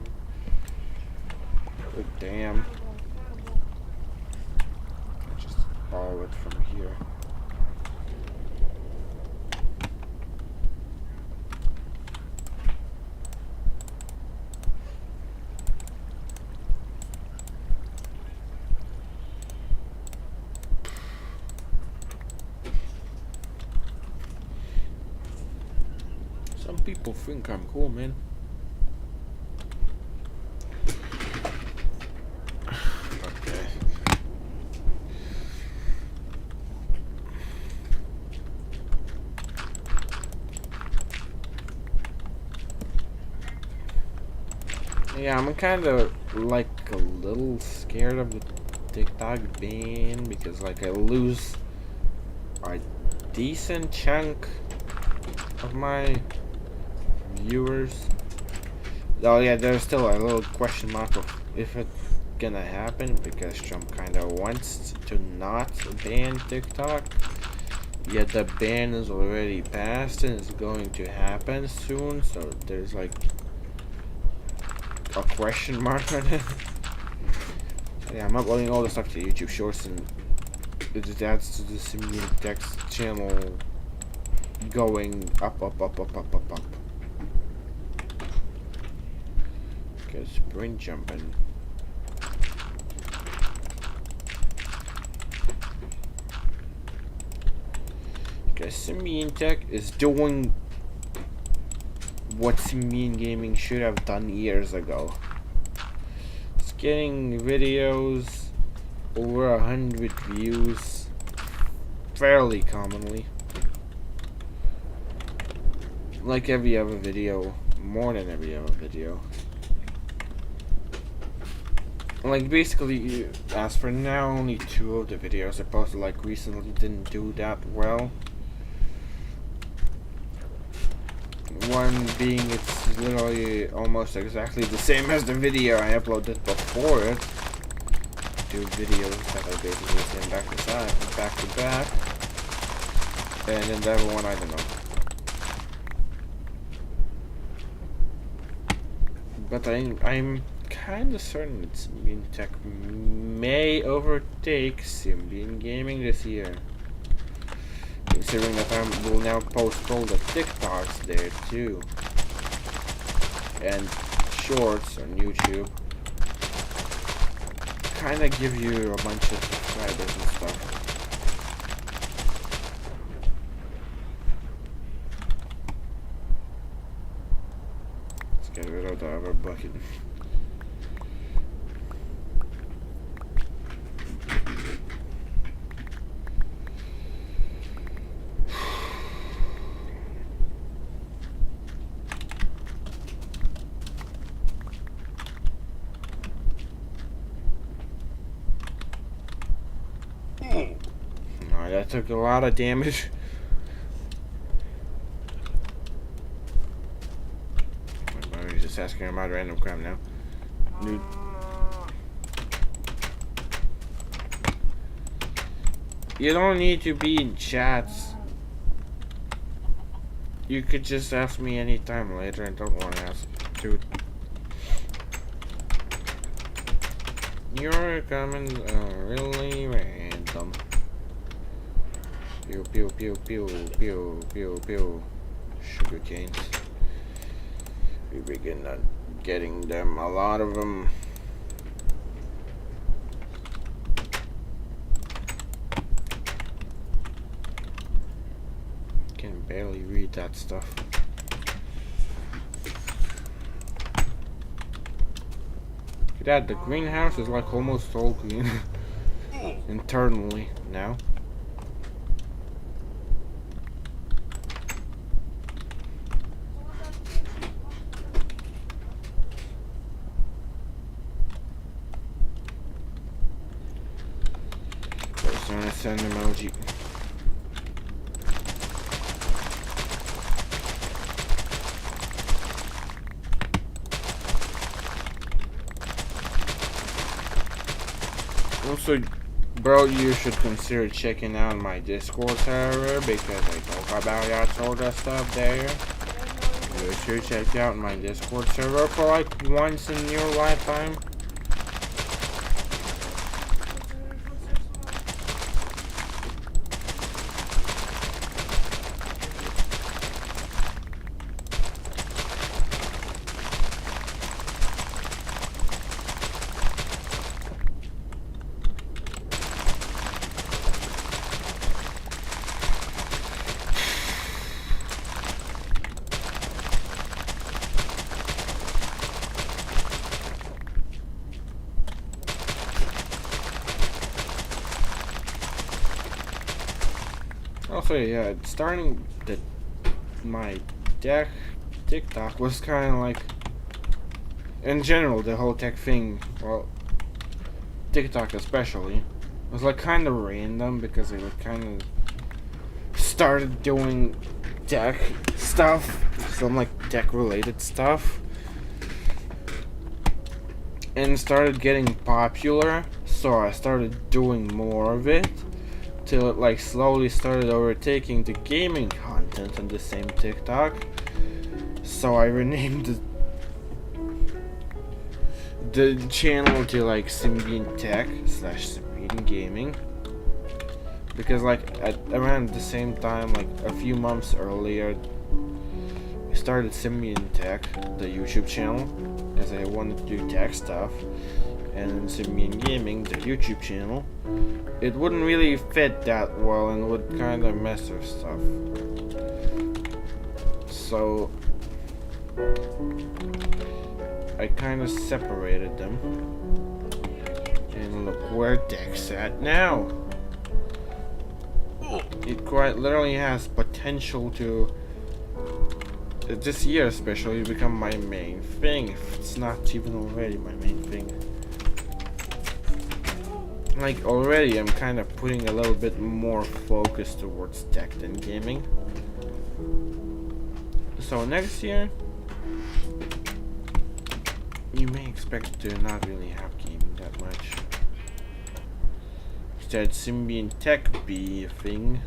Oh, damn. I just follow it from here. Some people think I'm cool, man. Okay. Yeah, I'm kind of like a little scared of the TikTok ban because like I lose a decent chunk of my viewers. Oh yeah, there's still a little question mark of if it's gonna happen because Trump kinda wants to not ban TikTok. Yet the ban is already passed and it's going to happen soon, so there's like a question mark on it. Yeah, I'm uploading all the stuff to YouTube Shorts and it adds to the Simian Text channel going up. Okay, sprint jumping. Okay, Simian Tech is doing what Simian Gaming should have done years ago. It's getting videos over 100 views fairly commonly. Like every other video, more than every other video. Like basically, as for now, only 2 of the videos I posted like recently didn't do that well. One being it's literally almost exactly the same as the video I uploaded before it. 2 videos that I basically sent back to back. And then the other one, I don't know. But I'm kinda certain that Symbian Tech may overtake Symbian Gaming this year. Considering that I will now post all the TikToks there too. And shorts on YouTube. Kinda give you a bunch of subscribers and stuff. Let's get rid of the other bucket. That took a lot of damage. My buddy's just asking about random crap now. Dude. You don't need to be in chats. You could just ask me anytime later and don't want to ask, dude. Your comments are really random. Pew pew pew pew pew pew pew. Sugar canes. We begin getting them, a lot of them. Can barely read that stuff. Look at that, the greenhouse is like almost all green. Internally now. Send emoji. Also, bro, you should consider checking out my Discord server because I talk about that sort of stuff there. You should check out my Discord server for like once in your lifetime. Also, yeah, starting my TikTok was kind of like, in general, the whole tech thing, well, TikTok especially, was like kind of random because it like kind of started doing tech stuff, some like tech related stuff, and started getting popular, so I started doing more of it. Till it like slowly started overtaking the gaming content on the same TikTok. So I renamed the channel to like Symbian Tech / Symbian Gaming. Because like at around the same time, like a few months earlier, I started Symbian Tech, the YouTube channel, because I wanted to do tech stuff. And Symbian Gaming, the YouTube channel, it wouldn't really fit that well and would kind of mess with stuff. So I kind of separated them and And look where Tech's at now. It quite literally has potential to, this year especially, become my main thing. If it's not even already my main thing. Like, already I'm kind of putting a little bit more focus towards tech than gaming. So next year, you may expect to not really have gaming that much. Instead, Symbian Tech be a thing.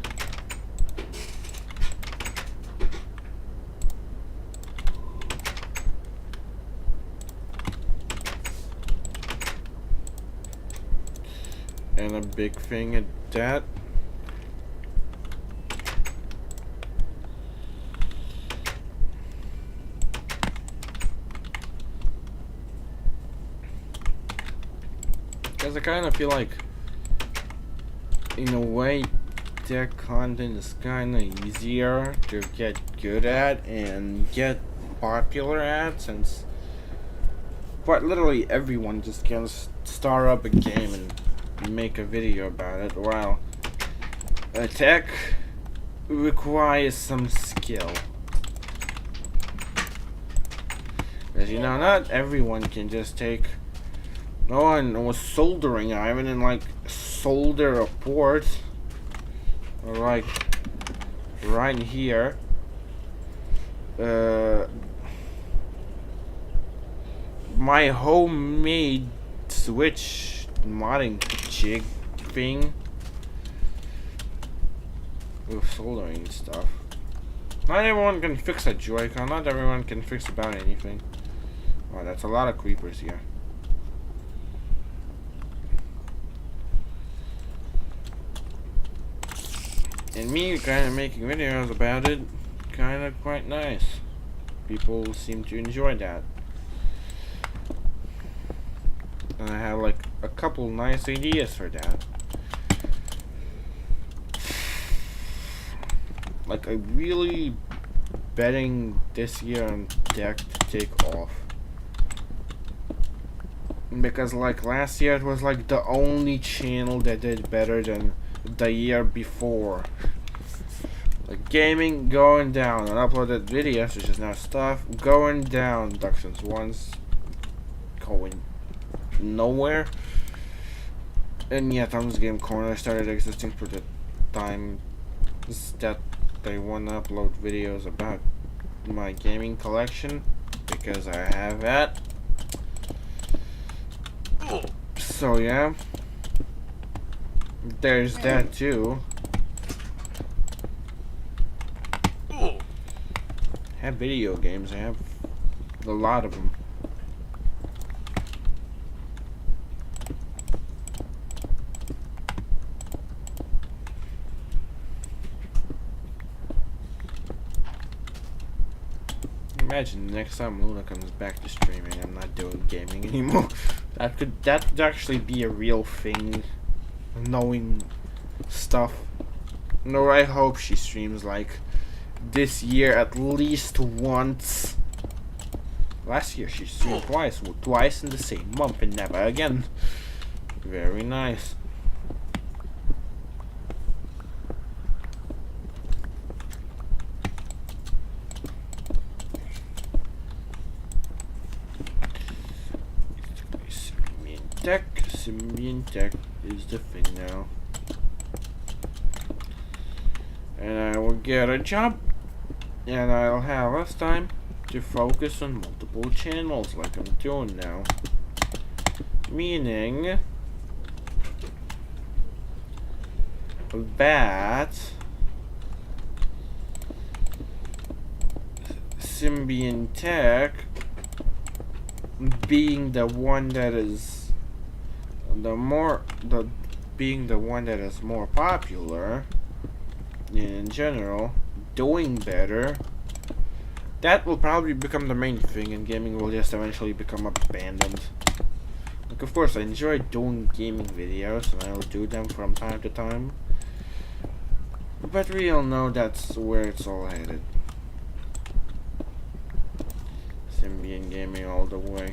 And a big thing at that. Because I kind of feel like, in a way, tech content is kind of easier to get good at and get popular at, since quite literally everyone just can start up a game and make a video about it, while tech requires some skill. As you know, not everyone can just take. No one was soldering iron and like solder a port, or like right here. My homemade switch modding jig thing with soldering stuff. Not everyone can fix a Joy-Con. Not everyone can fix about anything. Oh, that's a lot of creepers here. And me kind of making videos about it, kind of quite nice. People seem to enjoy that. And I have like a couple nice ideas for that. Like, I'm really betting this year on tech to take off. Because like last year it was like the only channel that did better than the year before. Like, gaming going down, unuploaded videos, which is now stuff, going down. Ductions ones going nowhere. And yeah, Tom's Game Corner started existing for the time that they want to upload videos about my gaming collection, because I have that. So yeah, there's that too. I have video games. I have a lot of them. Imagine the next time Luna comes back to streaming, I'm not doing gaming anymore. That could actually be a real thing. Knowing stuff. No, I hope she streams like this year at least once. Last year she streamed twice in the same month, and never again. Very nice. Symbian Tech is the thing now. And I will get a job, and I'll have less time to focus on multiple channels like I'm doing now. Meaning that Symbian Tech being the one that is being the one that is more popular in general, doing better, that will probably become the main thing, and gaming will just eventually become abandoned. Like, of course I enjoy doing gaming videos, and I'll do them from time to time, but we all know that's where it's all headed. Symbian gaming all the way.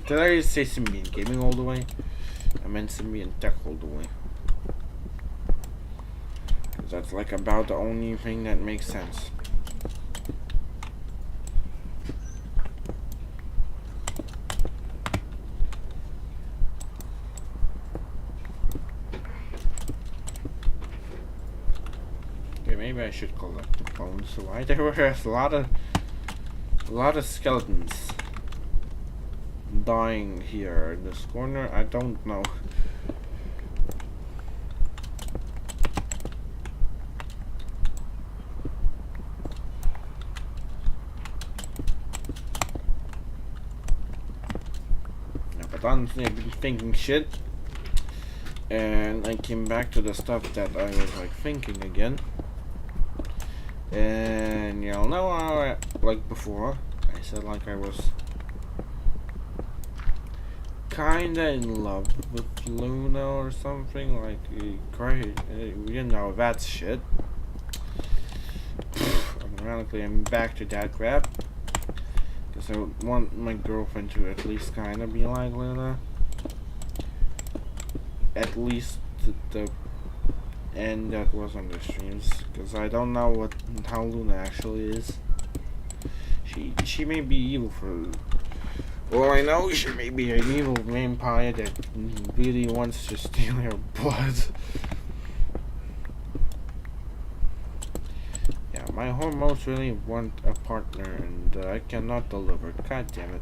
Did I say Symbian Gaming all the way? I meant Symbian Tech all the way. Cause that's like about the only thing that makes sense. Okay, maybe I should collect the bones. So why there were a lot of skeletons dying here in this corner? I don't know. Yeah, but honestly, I've been thinking shit, and I came back to the stuff that I was like thinking again. And y'all know how, like before, I said like I was kinda in love with Luna or something, like, great, you know, that shit. Ironically, I'm back to that crap, because I want my girlfriend to at least kinda be like Luna. At least the end that was on the streams, because I don't know how Luna actually is. She may be evil for all I know. She may be an evil vampire that really wants to steal her blood. Yeah, my hormones really want a partner, and I cannot deliver. God damn it!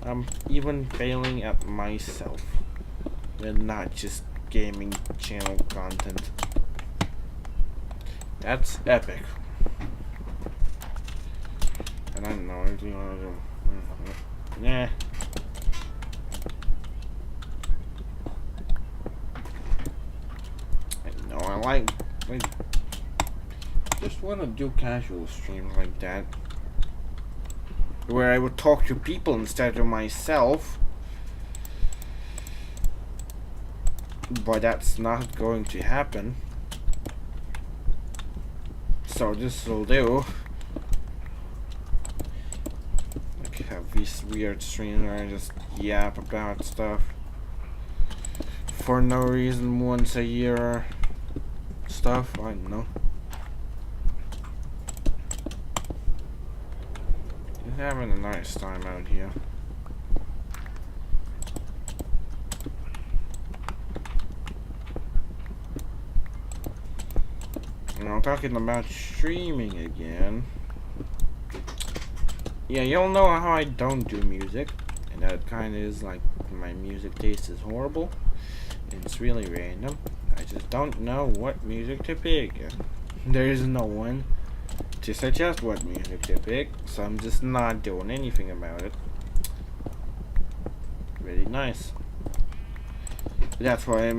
I'm even failing at myself, and not just gaming channel content. That's epic. And I don't know anything you wanna do. Nah. I know I like just wanna do casual streams like that, where I would talk to people instead of myself. But that's not going to happen. So this will do. Like have these weird streams where I just yap about stuff for no reason once a year. Stuff, I don't know. Just having a nice time out here. Now, talking about streaming again. Yeah, you'll know how I don't do music, and that kind of is like my music taste is horrible. It's really random. I just don't know what music to pick. There is no one to suggest what music to pick, so I'm just not doing anything about it. Really nice. That's why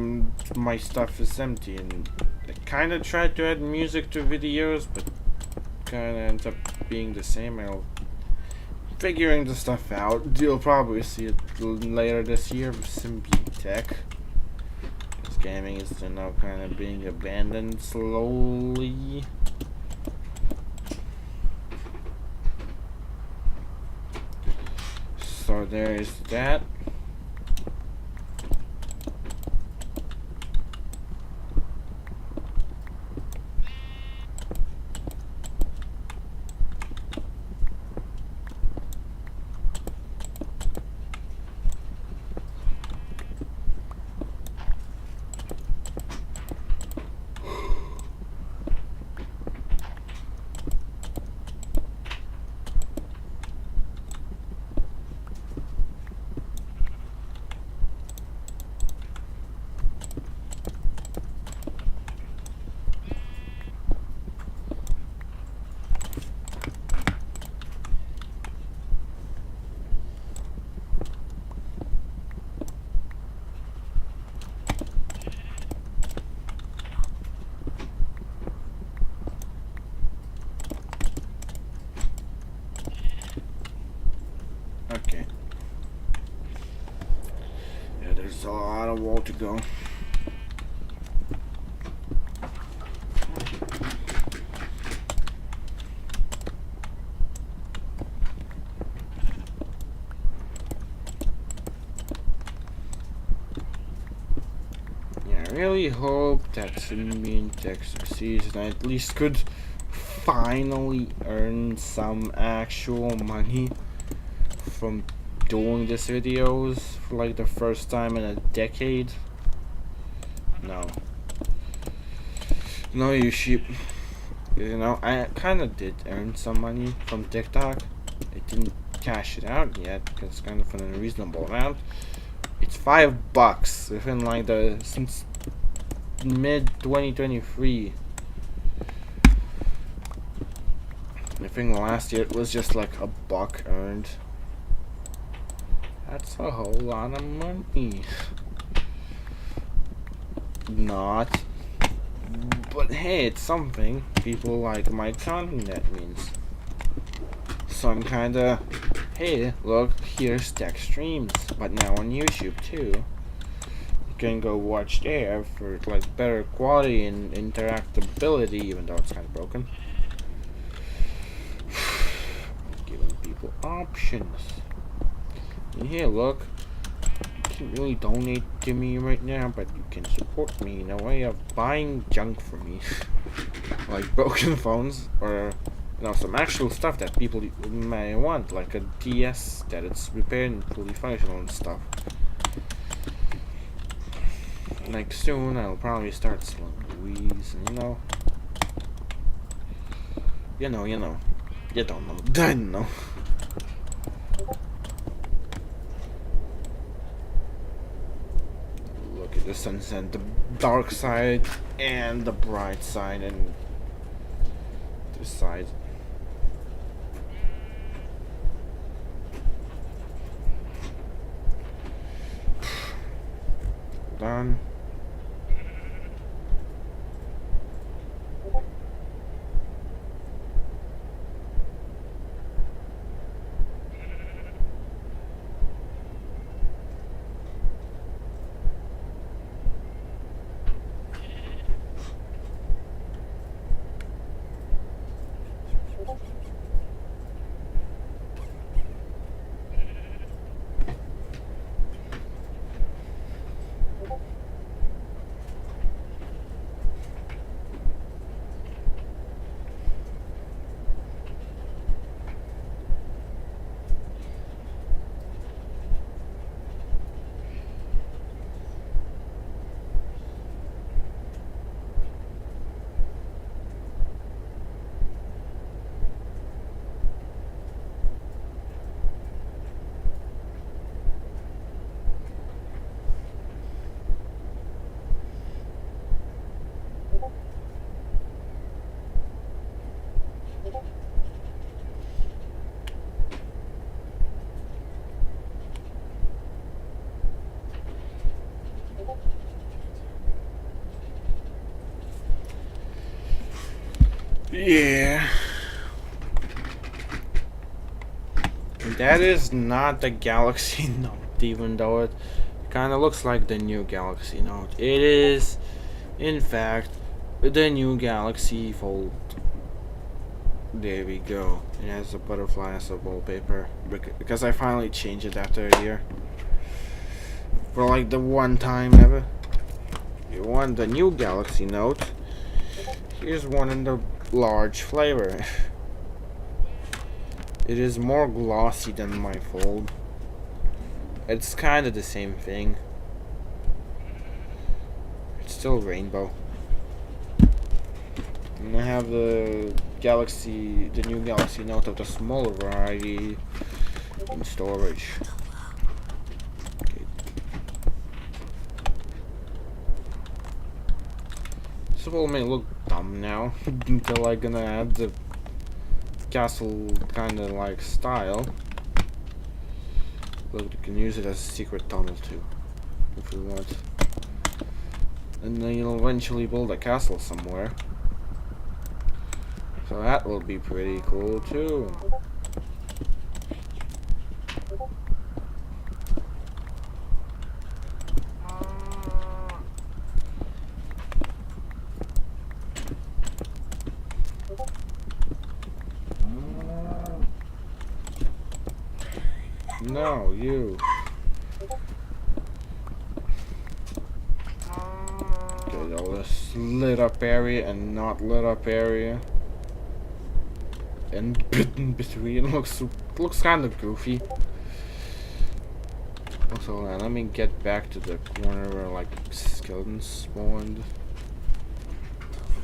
my stuff is empty, and I kind of tried to add music to videos, but kind of ends up being the same. I'm figuring the stuff out. You'll probably see it later this year with Symbian Tech. This gaming is now kind of being abandoned slowly. So there is that. Okay. Yeah, there's a lot of wall to go. really hope that me and Tech succeeds and I at least could finally earn some actual money from doing these videos for like the first time in a decade. No, you sheep. You know, I kind of did earn some money from TikTok. I didn't cash it out yet because it's kind of an unreasonable amount. It's $5 within like since mid 2023. I think last year it was just like $1 earned. That's a whole lot of money. Not. But hey, it's something. People like my content, that means. So I'm kinda, hey, look, here's Tech Streams, but now on YouTube too. You can go watch there for like better quality and interactability, even though it's kind of broken. Giving people options. And here, look, you can't really donate to me right now, but you can support me in a way of buying junk from me. Like broken phones, or you know, some actual stuff that people may want, like a DS that it's repaired and fully functional and stuff. Like soon I'll probably start selling Wii's, and you know. You don't know. I know. Look at the sunset, the dark side and the bright side, and this side. Done. Yeah. That is not the Galaxy Note, even though it kind of looks like the new Galaxy Note. It is, in fact, the new Galaxy Fold. There we go. It has a butterfly as a wallpaper because I finally changed it after a year. For like the one time ever. You want the new Galaxy Note? Here's one in the large flavor. It is more glossy than my Fold. It's kind of the same thing. It's still rainbow. And I have the new Galaxy Note of the smaller variety in storage. Okay. This will may look dumb now until I'm gonna add the castle kind of like style. Look, you can use it as a secret tunnel too, if you want. And then you'll eventually build a castle somewhere. So that will be pretty cool too. No, you. There's all this lit up area and not lit up area. And in between looks kind of goofy. Also, let me get back to the corner where like skeletons spawned.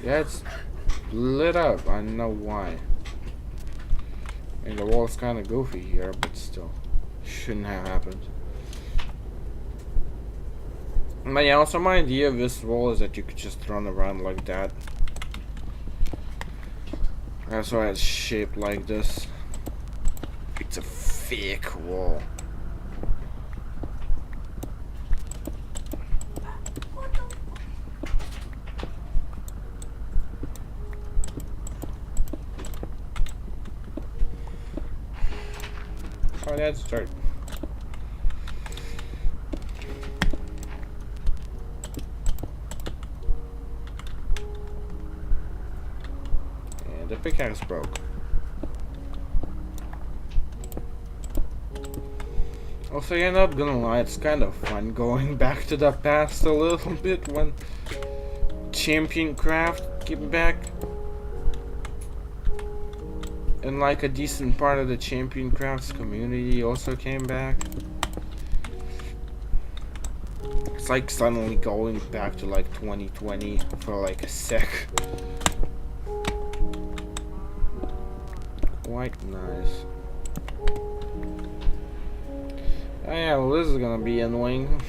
Yeah, it's lit up. I don't know why. I mean, the wall's kind of goofy here, but still, shouldn't have happened. But yeah, also my idea of this wall is that you could just run around like that. That's why it's shaped like this. It's a fake wall. Oh, that's dirt. And the pickaxe broke. Also, yeah, not gonna lie, it's kind of fun going back to the past a little bit when Champion Craft came back. And like a decent part of the Champion Crafts community also came back. It's like suddenly going back to like 2020 for like a sec. Quite nice. Oh yeah, well this is gonna be annoying.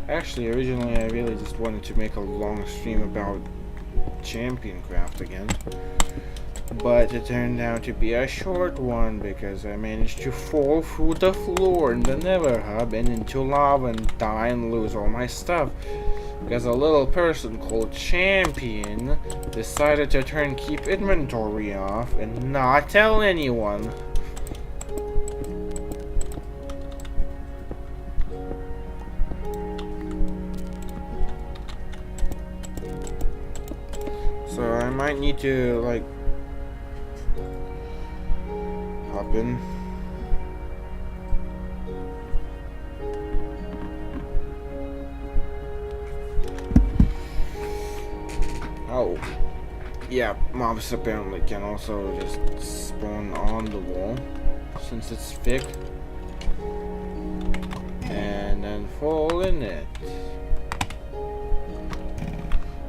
Actually, originally I really just wanted to make a long stream about Champion Craft again. But it turned out to be a short one because I managed to fall through the floor in the Nether Hub and into lava and die and lose all my stuff. Because a little person called Champion decided to turn keep inventory off and not tell anyone. So I might need to like hop in. Oh, yeah, mobs apparently can also just spawn on the wall since it's thick and then fall in it.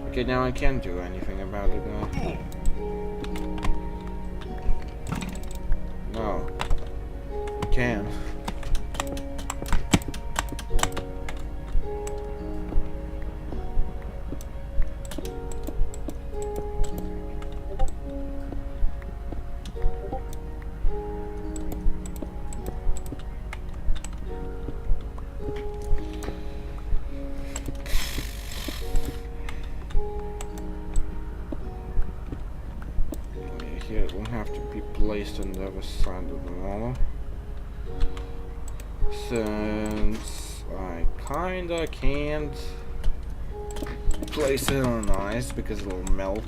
Okay, now I can't do anything about it now. No. I can. Here it will have to be placed on the other side of the wall. Since I kinda can't place it on ice because it will melt.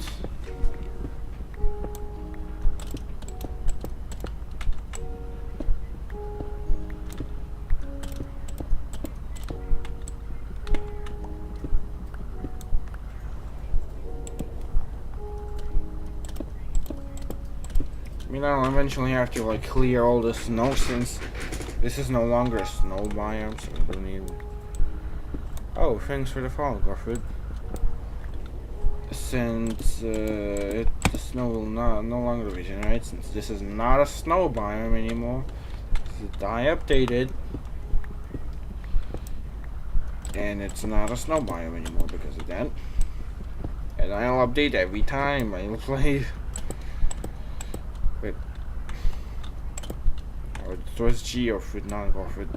I mean, I'll eventually have to like clear all the snow since this is no longer a snow biome, so we don't need. Oh, thanks for the follow, Garfield. Since the snow will no longer regenerate, since this is not a snow biome anymore, I updated, and it's not a snow biome anymore because of that. And I'll update every time I play. Wait. Oh, it was Geofrid, not Garfield.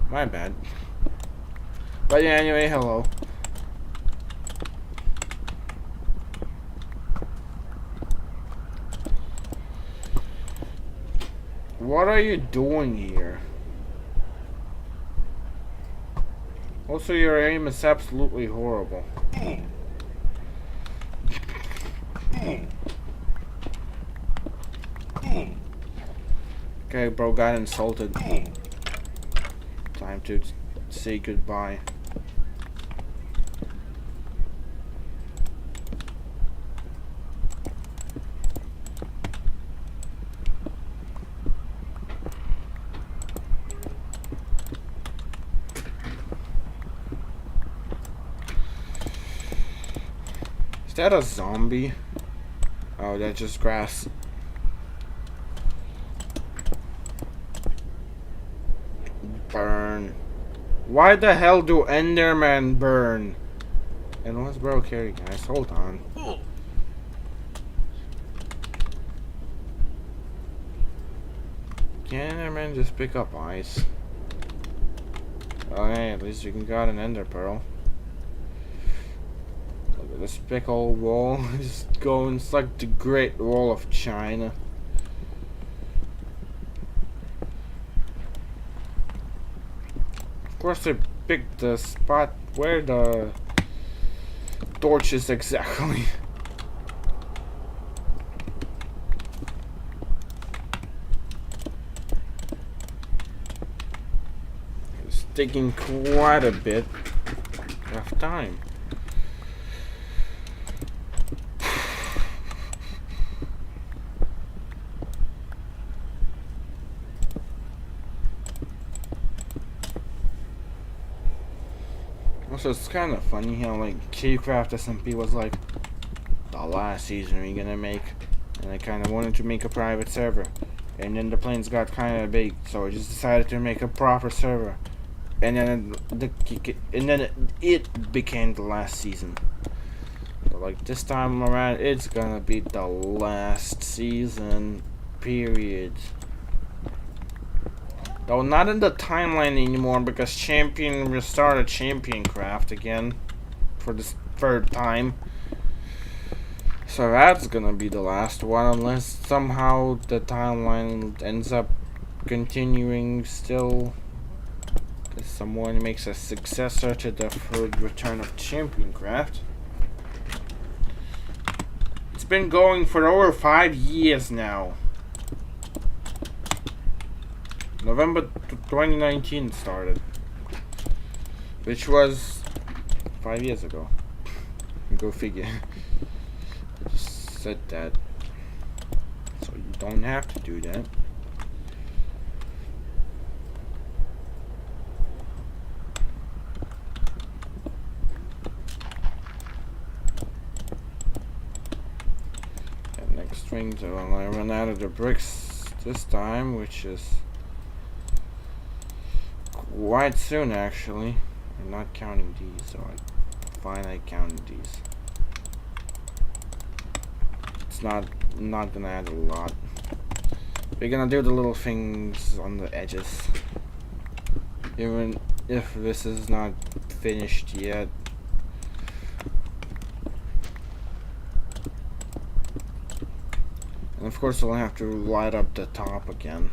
My bad. But yeah, anyway, hello. What are you doing here? Also, your aim is absolutely horrible. Okay, bro, got insulted. Time to say goodbye. Is that a zombie? Oh, that's just grass. Burn. Why the hell do Enderman burn? And what's bro carrying, guys? Hold on. Can Enderman just pick up ice? Oh, hey, at least you can got an Ender Pearl. Look at this big old wall. Just going, it's like the Great Wall of China. Of course, they picked the spot where the torch is exactly. It's taking quite a bit of time. Also, it's kind of funny how like Cavecraft SMP was like the last season we're gonna make, and I kind of wanted to make a private server, and then the planes got kind of big, so I just decided to make a proper server, and then it became the last season. So like this time around, it's gonna be the last season, period. Though not in the timeline anymore because Champion restarted Champion Craft again for the third time. So that's gonna be the last one unless somehow the timeline ends up continuing still. Because someone makes a successor to the third return of Champion Craft. It's been going for over 5 years now. November 2019 started, which was 5 years ago. Go figure. I just said that, so you don't have to do that. And next thing, so I run out of the bricks this time, which is quite soon actually. I'm not counting these, so I'm finite counting these. It's not gonna add a lot. We're gonna do the little things on the edges, even if this is not finished yet. And of course we'll have to light up the top again.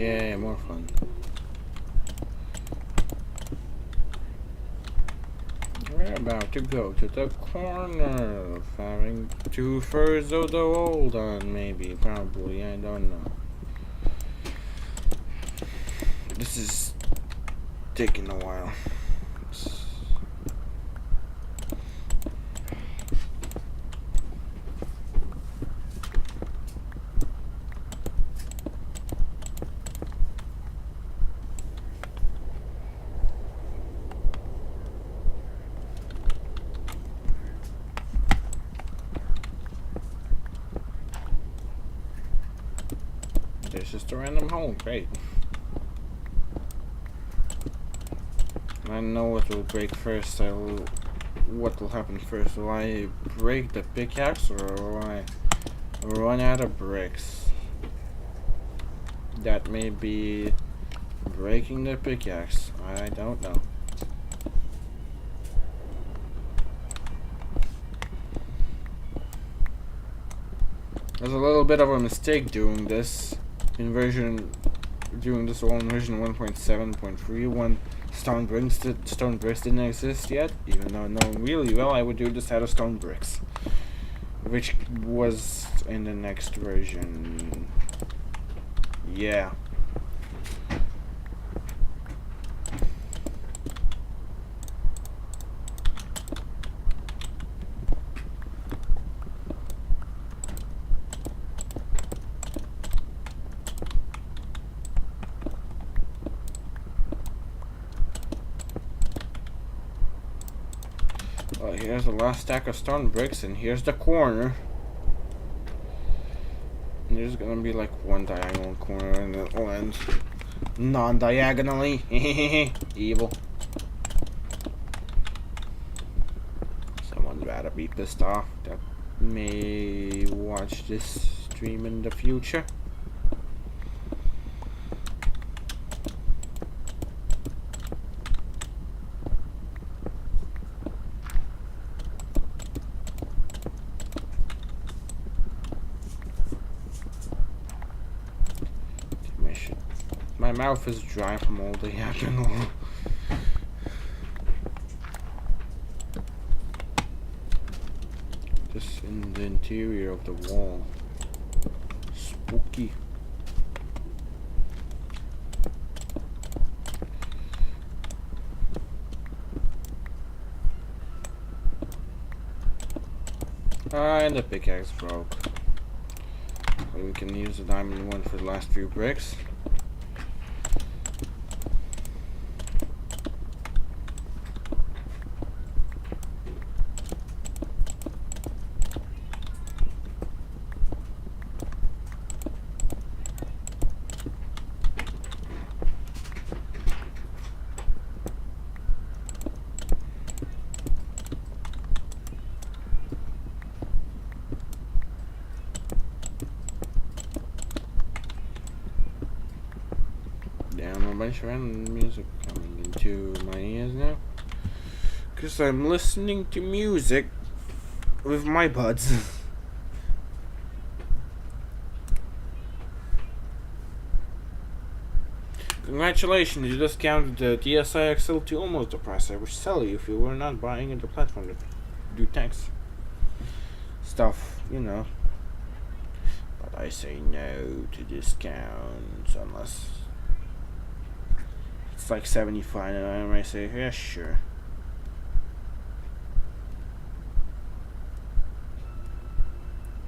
Yeah, more fun. We're about to go to the corner of having 2/3 of the wall done, maybe, probably, I don't know. This is taking a while. There's just a random hole, great. I know what will break first. What will happen first? Will I break the pickaxe or will I run out of bricks? That may be breaking the pickaxe. I don't know. There's a little bit of a mistake doing this in version, doing this all in version 1.7.3 when stone bricks didn't exist yet, even though knowing really well I would do this out of stone bricks, which was in the next version. Yeah. Well, here's the last stack of stone bricks, and here's the corner. And there's gonna be like one diagonal corner, and it'll end non-diagonally. Evil. Someone's gotta be pissed off that may watch this stream in the future. My mouth is dry from all the yapping. Just in the interior of the wall. Spooky. And the pickaxe broke. So we can use the diamond one for the last few bricks. Damn, a bunch of random music coming into my ears now. Because I'm listening to music with my buds. Congratulations, you just counted the DSi XL2 almost depressor, which sell you if you were not buying the platform to do tax stuff, you know. But I say no to discounts unless it's like 75 and I might say, yeah, sure.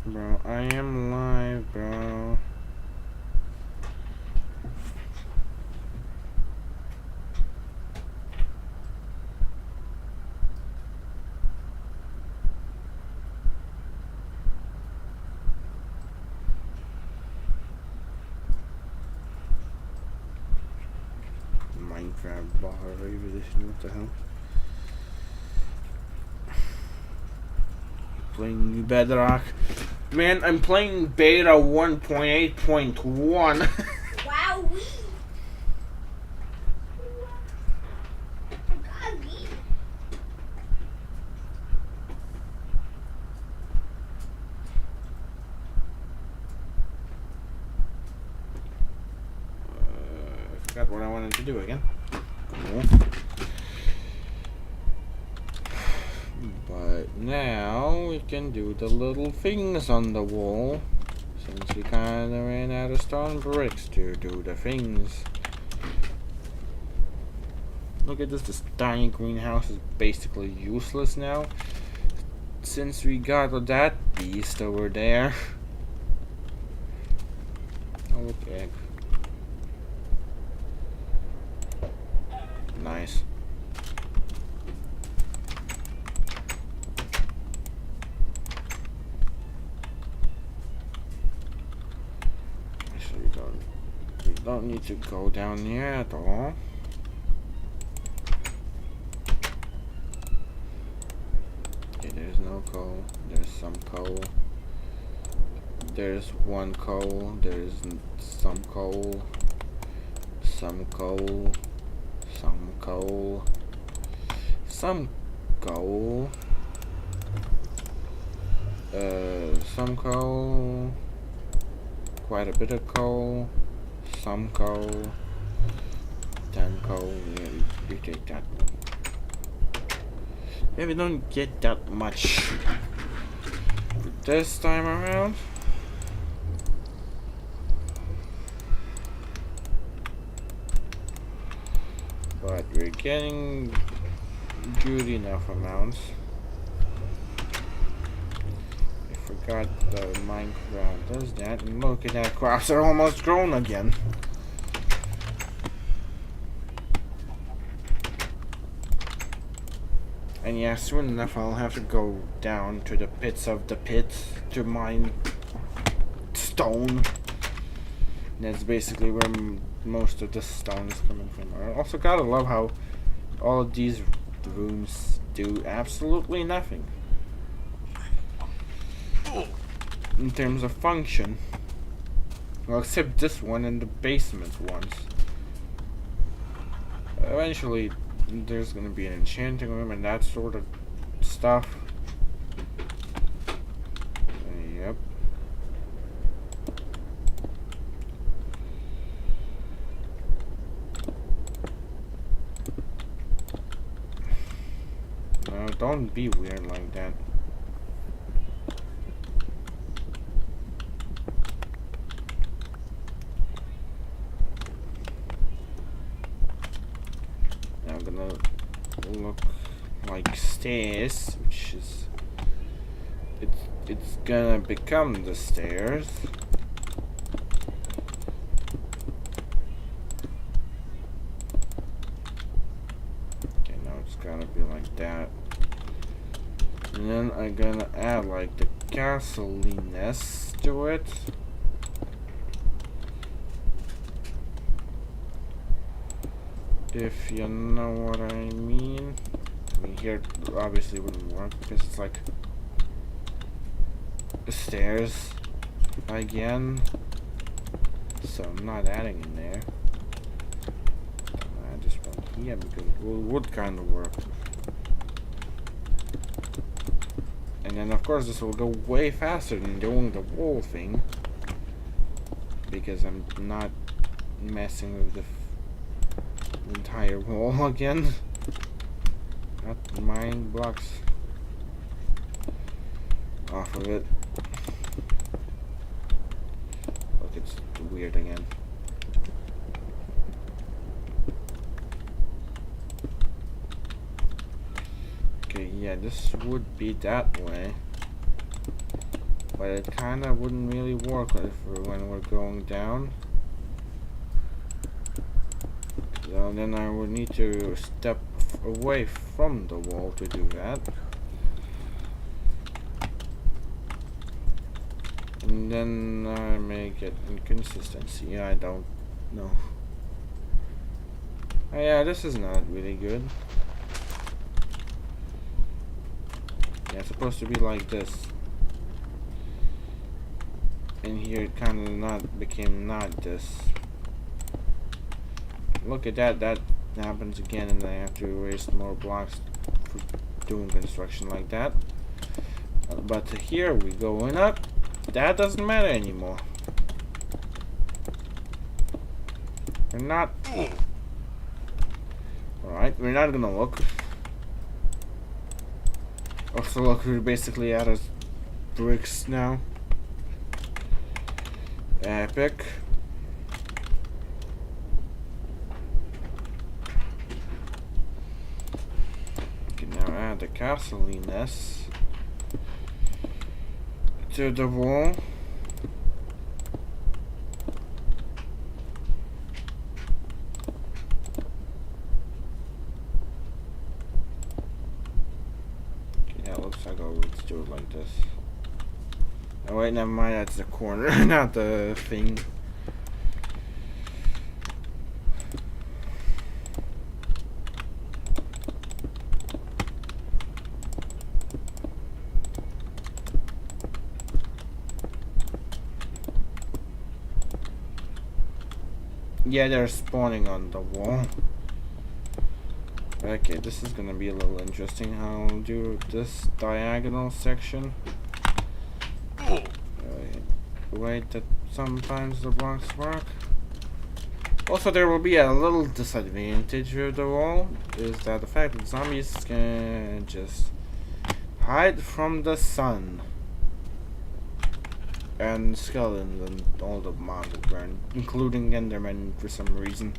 Bro, I am live, bro. Minecraft bar edition, what the hell? Playing Bedrock. Man, I'm playing beta 1.8.1. Wow. Forgot what I wanted to do again. Cool. But now we can do the little things on the wall, since we kinda ran out of stone bricks to do the things. Look at this tiny greenhouse is basically useless now, since we got that beast over there. Oh, look, egg. Nice. Actually, we don't need to go down here at all. Okay, there's no coal. There's some coal. There's one coal. There's some coal. Some coal. Some coal. Some coal. Some coal. Quite a bit of coal. Some coal. 10 coal. Yeah, you take that one. Yeah, we don't get that much this time around. But we're getting good enough amounts. I forgot that Minecraft does that, and look at that, crops are almost grown again. And yeah, soon enough I'll have to go down to the pits of the pits to mine stone. That's basically where most of the stone is coming from. I also gotta love how all of these rooms do absolutely nothing in terms of function. Well, except this one and the basement ones. Eventually there's gonna be an enchanting room and that sort of stuff. Yep. No, don't be weird like that. Now I'm gonna look like stairs, which is it's gonna become the stairs. Okay, now it's gotta be like that. And then I'm gonna add like the castliness to it. If you know what I mean. I mean, here obviously wouldn't work because it's like stairs again. So I'm not adding in there. I just went here because it would kind of work. And then of course this will go way faster than doing the wall thing, because I'm not messing with the entire wall again. Not mine blocks off of it. Look, it's weird again. Okay, yeah, this would be that way, but it kinda wouldn't really work when we're going down. So then I would need to step away from the wall to do that. And then I may get inconsistency. I don't know. Oh, yeah, this is not really good. Yeah, it's supposed to be like this. And here it kind of became not this. Look at that, that happens again, and I have to waste more blocks for doing construction like that. But here we going up, that doesn't matter anymore. We're not. Alright, we're not gonna look. Also, look, we're basically out of bricks now. Epic. Okay, now add the gasoliness to the wall. Let's do it like this. Oh wait, never mind, that's the corner, not the thing. Yeah, they're spawning on the wall. Okay, this is gonna be a little interesting how I'll do this diagonal section. Wait, that sometimes the blocks work. Also, there will be a little disadvantage with the wall, is that the fact that zombies can just hide from the sun. And skeletons and all the mobs that burn, including Endermen for some reason.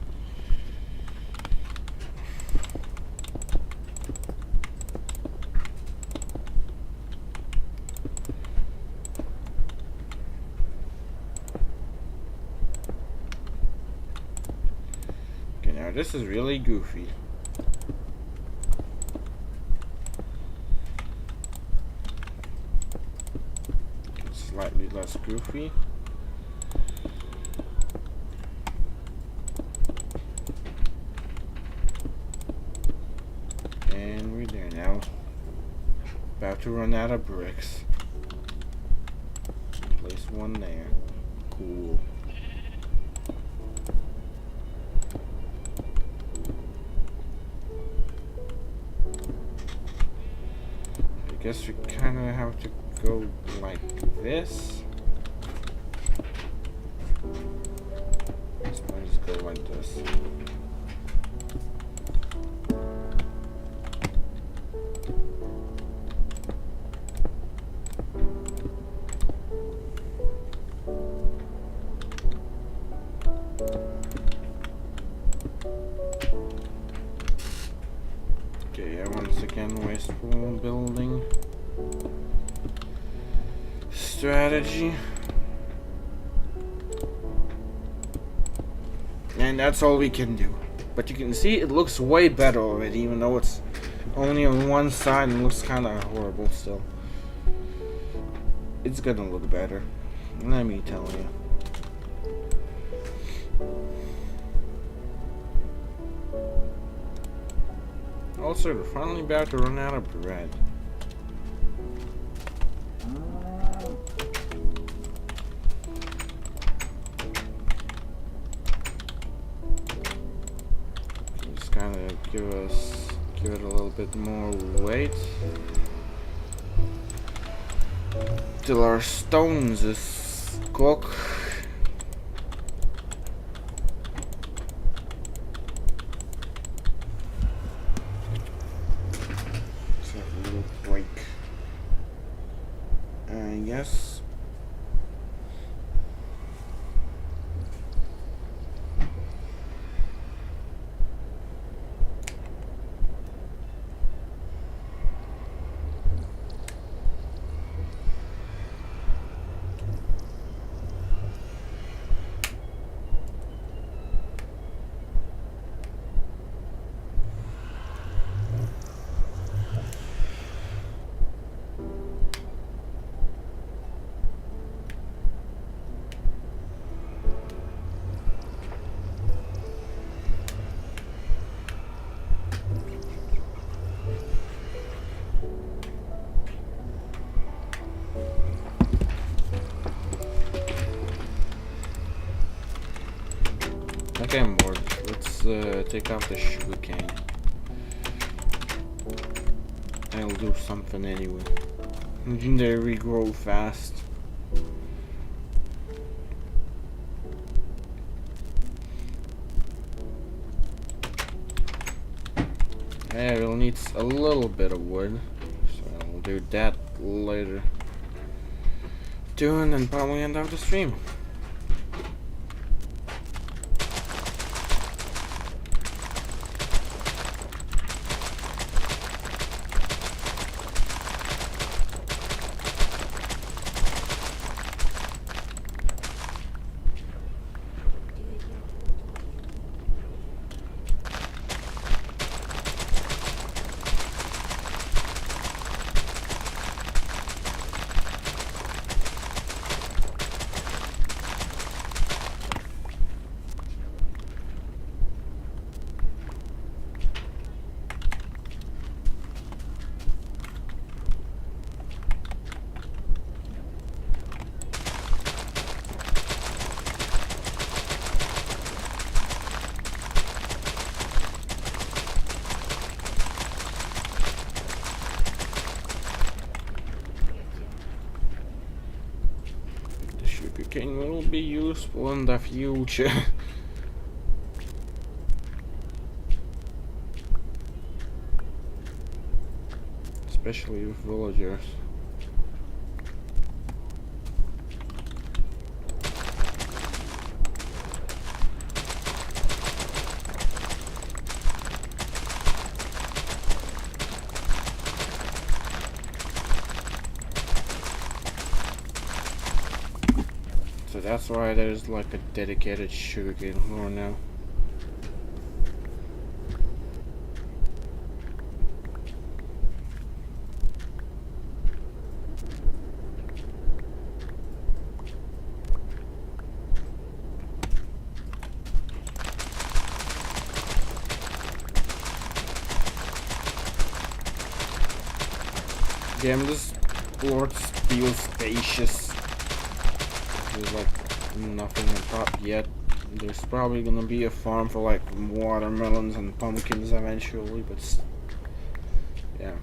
This is really goofy. Slightly less goofy. And we're there now. About to run out of bricks. Place one there. Cool. Guess we kind of have to go like this. Let's go like this. Okay, yeah, once again, wasteful building strategy. And that's all we can do. But you can see it looks way better already, even though it's only on one side and looks kind of horrible still. It's gonna look better, let me tell you. Also, we're finally about to run out of bread. Just kind of give it a little bit more weight till our stones is cooked. Yes. Okay, I'm bored. Let's take out the sugarcane. I'll do something anyway. They regrow fast. Yeah, we'll need a little bit of wood, so we'll do that later. And then probably end of the stream. Sugarcane will be useful in the future. Especially with villagers. So that's why there's like a dedicated sugarcane floor now. Damn, this floor feels spacious. There's like nothing on top yet. There's probably gonna be a farm for like watermelons and pumpkins eventually, but yeah.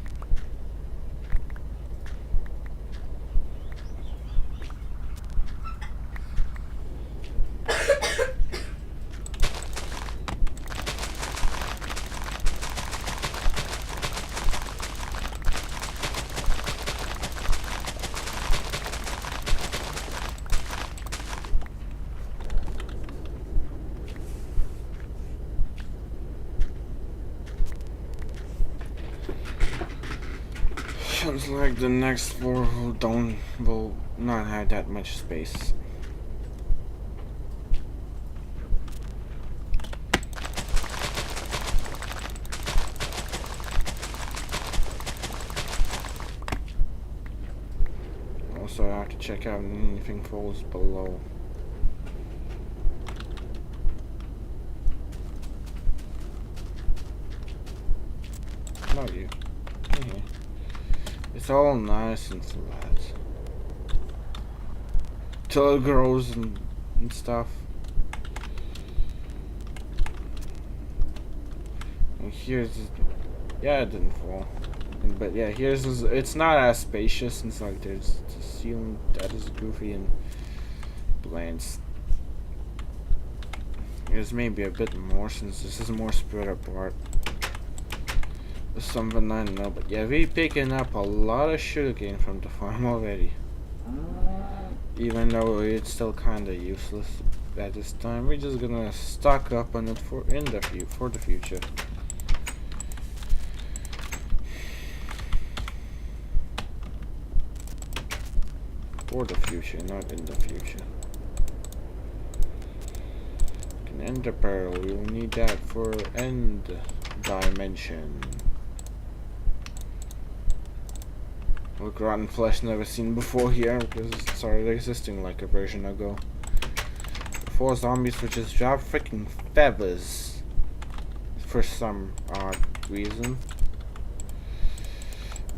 Sounds like the next floor will not have that much space. Also, I have to check out if anything falls below. Not you. Yeah. It's all nice and flat. Till it grows and stuff. And here's... yeah, it didn't fall. But yeah, here's... it's not as spacious. It's like there's the ceiling that is goofy and bland. There's maybe a bit more since this is more spread apart. Something I know, but yeah, we're picking up a lot of sugarcane from the farm already. Even though it's still kinda useless at this time, we're just gonna stock up on it for the future. For the future, not in the future. An ender pearl, we will need that for end dimension. Look, rotten flesh never seen before here because it started existing like a version ago. 4 zombies which just drop freaking feathers for some odd reason.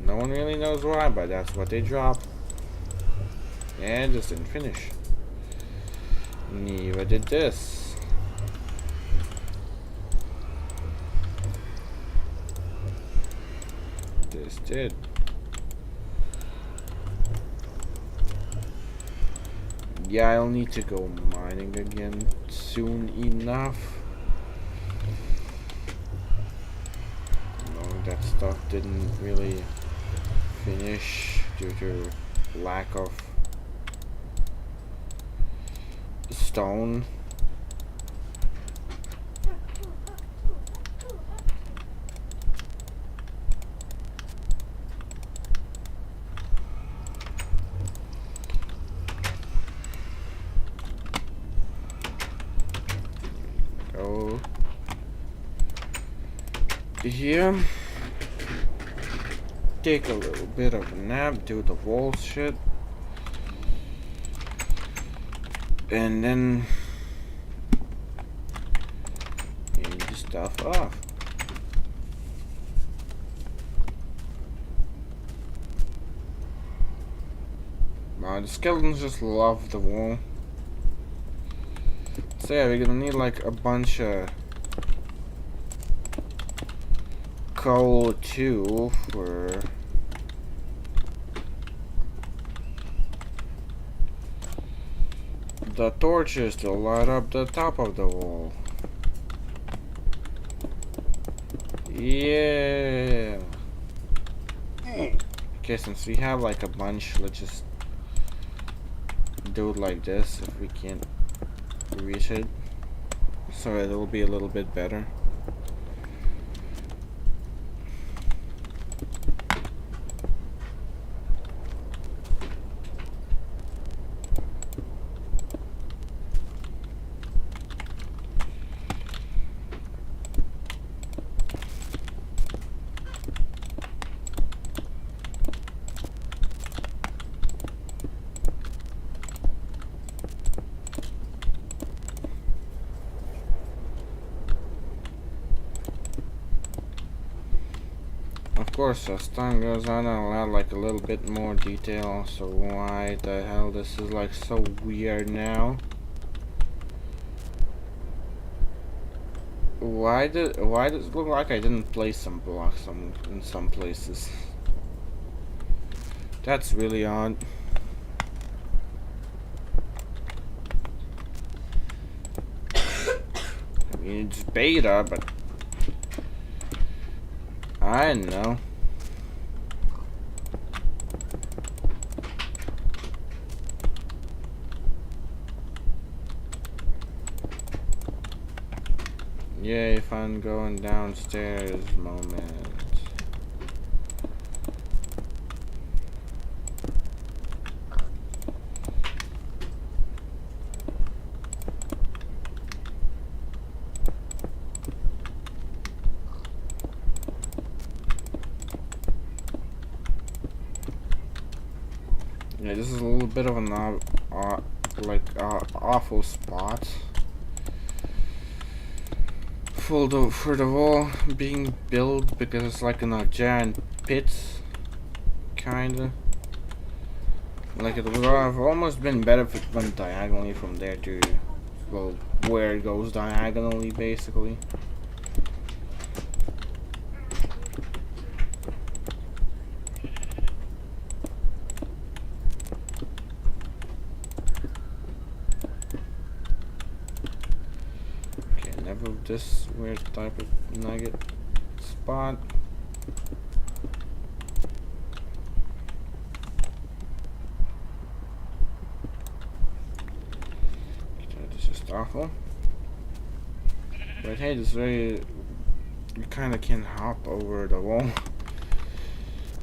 No one really knows why, but that's what they drop. And just didn't finish. Neither did this. This did. Yeah, I'll need to go mining again soon enough. No, stuff didn't really finish due to lack of stone. Go here. Take a little bit of a nap, do the wall shit. And then hand the stuff off. Wow, the skeletons just love the wall. So yeah, we're gonna need like a bunch of coal too for the torches to light up the top of the wall. Yeah. Okay, since we have like a bunch, let's just do it like this if we can't reach it, so it'll be a little bit better. Of course, as time goes on, I'll add like a little bit more detail. So why the hell this is like so weird now? Why does it look like I didn't place some blocks in some places? That's really odd. I mean, it's beta, but I know. Yay, fun going downstairs moment. Yeah, this is a little bit of an awful spot for the wall being built, because it's like in a giant pit, kinda. Like it would have almost been better if it went diagonally from there to, well, where it goes diagonally, basically. This weird type of nugget spot. This is just awful. But hey, this very, you kind of can hop over the wall,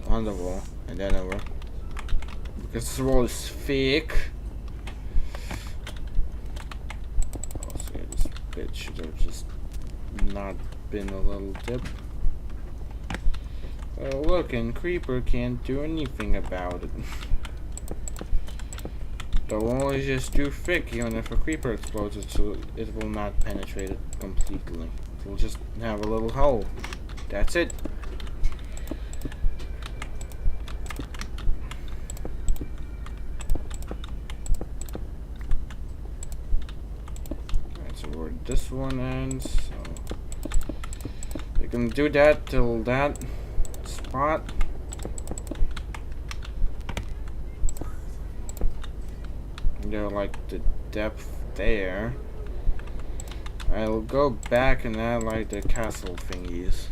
on the wall, and then over, because this wall is fake. It should have just not been a little dip. Oh look, and Creeper can't do anything about it. The wall is just too thick. Even if a Creeper explodes it, so it will not penetrate it completely. It will just have a little hole. That's it. This one ends, so you can do that till that spot. They're like the depth there. I'll go back and add like the castle thingies.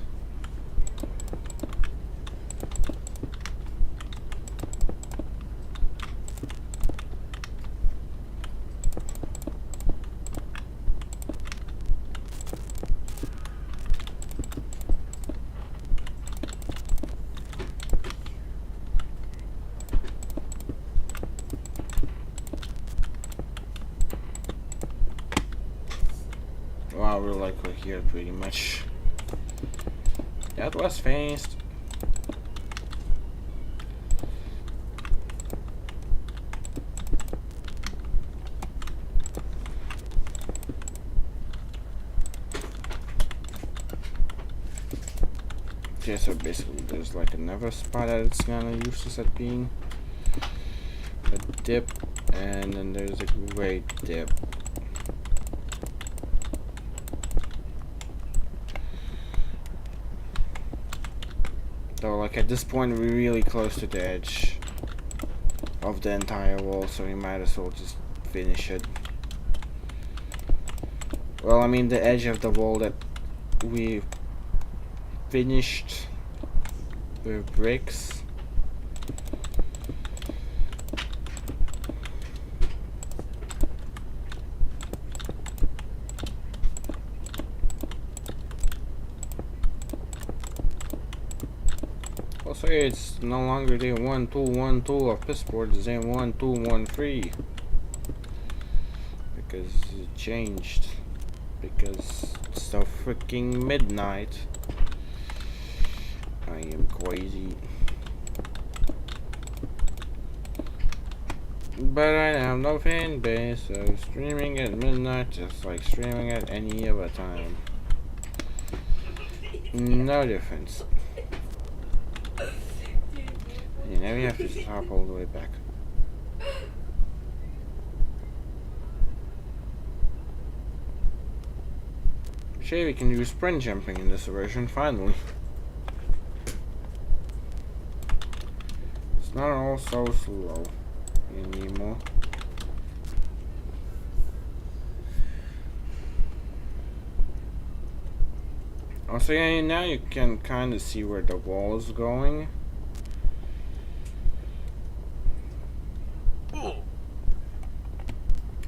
now we're like we're here pretty much. That was fast. Okay, so basically there's like another spot that it's kinda useless at being a dip, and then there's a great dip. So like at this point we're really close to the edge of the entire wall, so we might as well just finish it. Well, I mean the edge of the wall that we finished with bricks. Also, it's no longer the 1 2 1 2 of pistboard, it's a 1 2 1 3 because it changed, because it's so freaking midnight. I am crazy, but I have no fan base, so streaming at midnight just like streaming at any other time. No difference. Yeah, now we have to stop all the way back. Sure, we can do sprint jumping in this version, finally. It's not all so slow anymore. Also, yeah, now you can kind of see where the wall is going.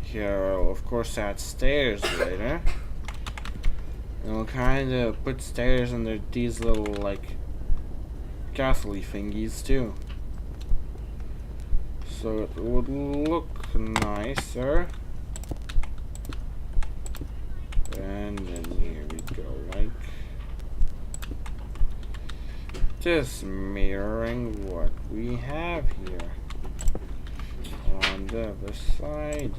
Here, I'll of course add stairs later. And we'll kind of put stairs under these little, like, castle-y thingies too. So it would look nicer. And then here we go, like just mirroring what we have here on the other side.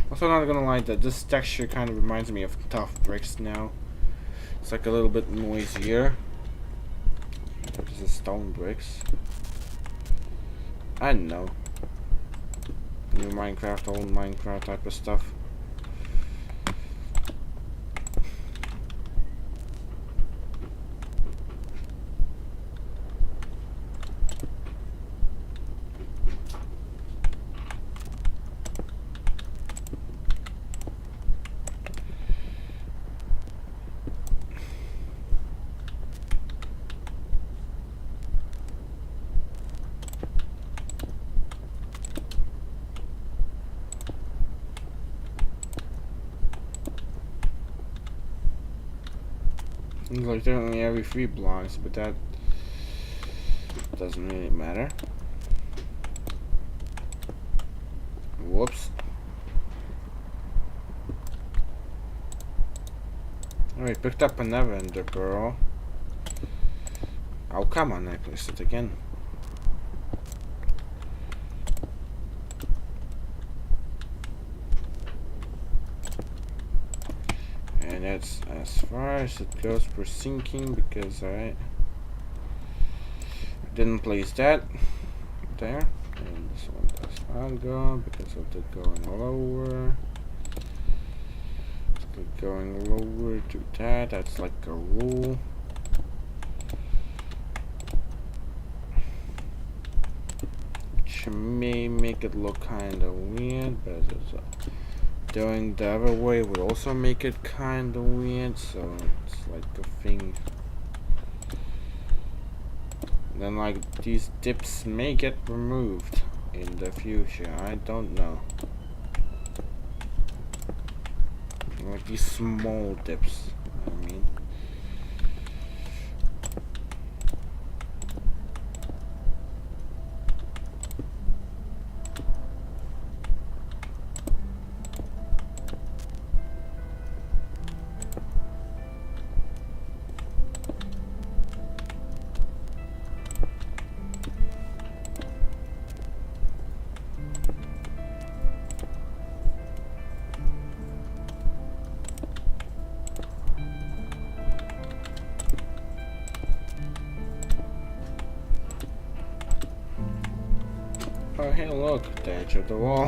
Also, not gonna lie, that this texture kind of reminds me of tough bricks now. It's like a little bit noisier. This is stone bricks. I don't know. New Minecraft, old Minecraft type of stuff. Seems like they're only every 3 blocks, but that doesn't really matter. Whoops. Alright, picked up another ender pearl. Oh, come on, I placed it again. And that's as far as it goes for sinking, because I didn't place that there. And this one does not go because of the going lower. It's going lower to that. That's like a rule. Which may make it look kind of weird, but it's doing the other way would also make it kind of weird, so it's like a thing. Then like these dips may get removed in the future, I don't know. Like these small dips, I mean. Oh, hey, look, the edge of the wall.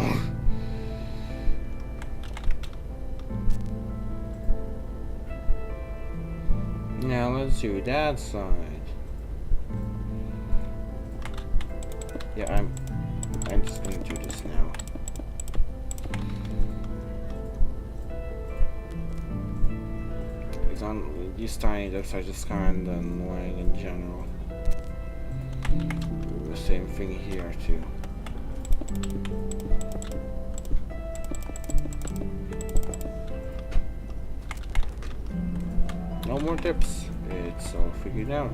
Now let's do that side. Yeah, I'm just gonna do this now. Because on these tiny dips are just kinda annoying in general. The same thing here too. No more dips. It's all figured out.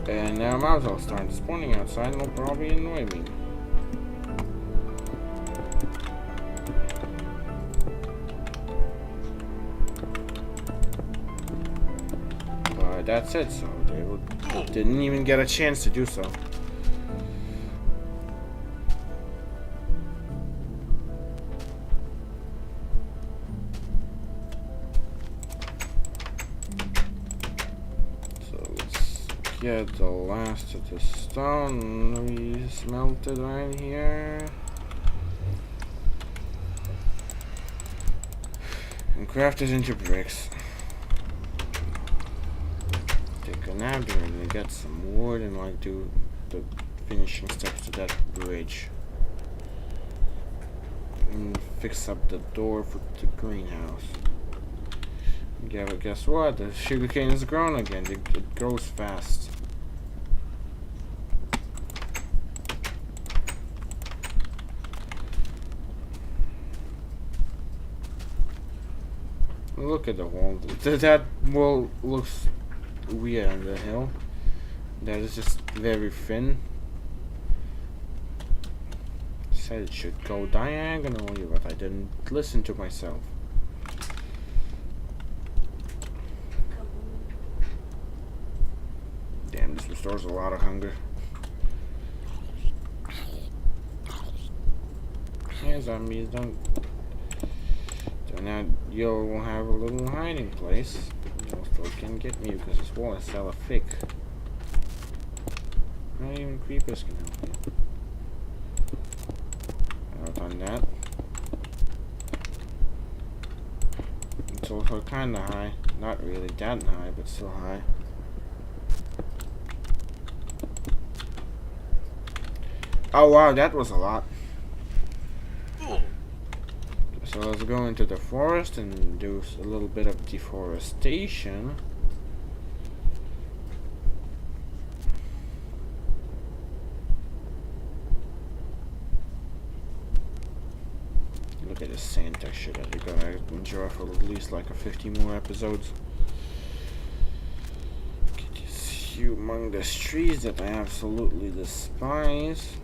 And now might as well start spawning outside and it'll probably annoy me. But that's it, so they didn't even get a chance to do so. Get the last of the stone we smelted right here. And craft it into bricks. Take a nap and get some wood and like do the finishing steps to that bridge. And fix up the door for the greenhouse. Yeah, but guess what? The sugarcane is grown again. It grows fast. Look at the wall. That wall looks weird on the hill. That is just very thin. Said it should go diagonally, but I didn't listen to myself. Damn, this restores a lot of hunger. Yeah, zombies don't. So now you'll have a little hiding place. You still can get me because this wall is hella thick. Not even creepers can help you. I've done that. It's also kinda high. Not really that high, but still high. Oh wow, that was a lot. So let's go into the forest and do a little bit of deforestation. Look at the sand texture that you're gonna enjoy for at least like 50 more episodes. Get these humongous trees that I absolutely despise.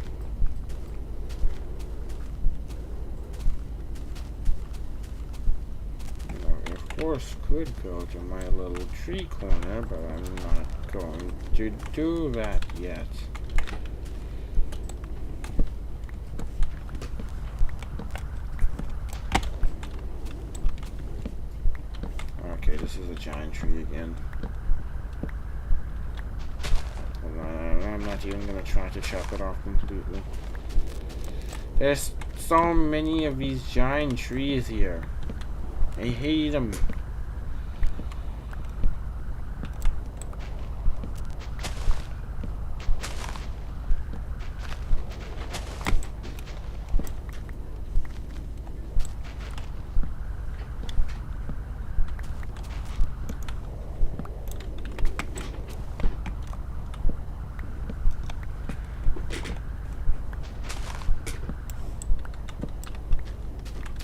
Of course, could go to my little tree corner, but I'm not going to do that yet. Okay, this is a giant tree again. I'm not even gonna try to chop it off completely. There's so many of these giant trees here. I hate them.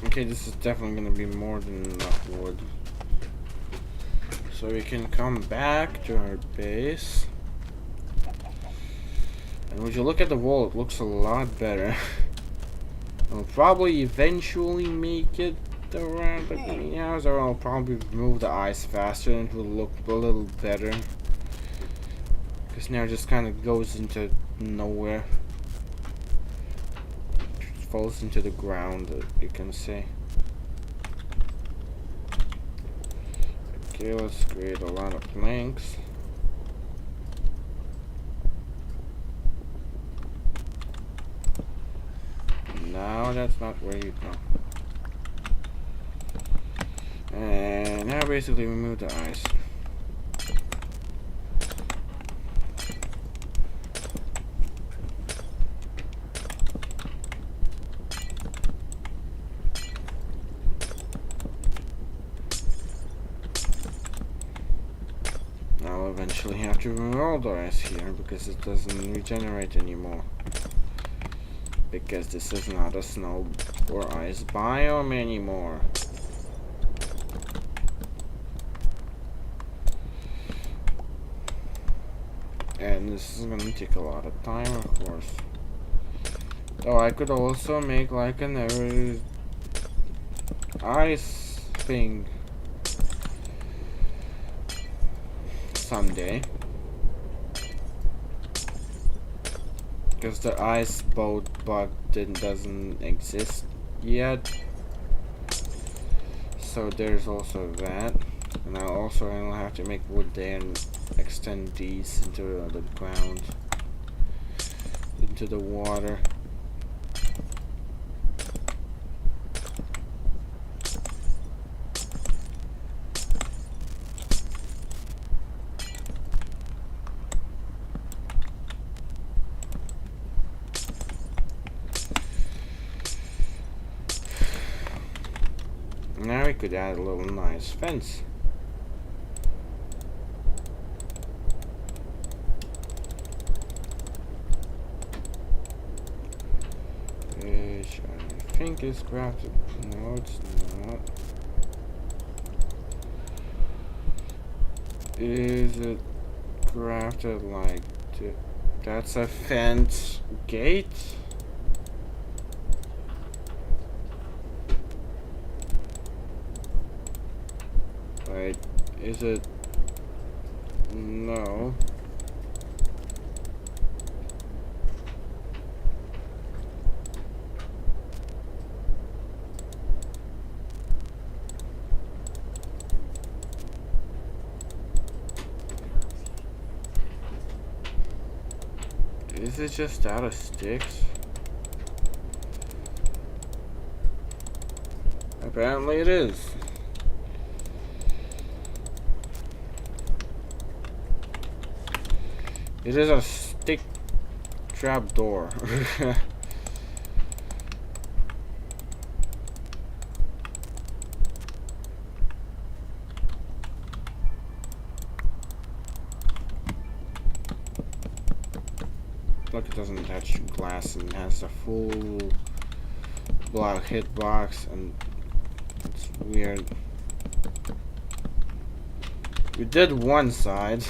Okay, this is definitely going to be more than enough wood. So we can come back to our base. And when you look at the wall, it looks a lot better. I'll probably eventually make it around the greenhouse, or I'll probably remove the ice faster and it will look a little better. Because now it just kind of goes into nowhere. Falls into the ground, you can say. Okay, let's create a lot of planks. No, that's not where you go. And now basically remove the ice. I'll eventually have to remove all the ice here because it doesn't regenerate anymore. Because this is not a snow or ice biome anymore. And this is gonna take a lot of time, of course. Oh, I could also make like another ice thing someday. Because the ice boat bug doesn't exist yet. So there's also that. And I'll have to make wood there and extend these into the ground, into the water. Now we could add a little nice fence. Which I think is crafted. No, it's not. Is it crafted like that's a fence gate? Wait, is it? No. Is it just out of sticks? Apparently it is. It is a stick trap door. Look, it doesn't touch glass and has a full block hitbox, and it's weird. We did one side.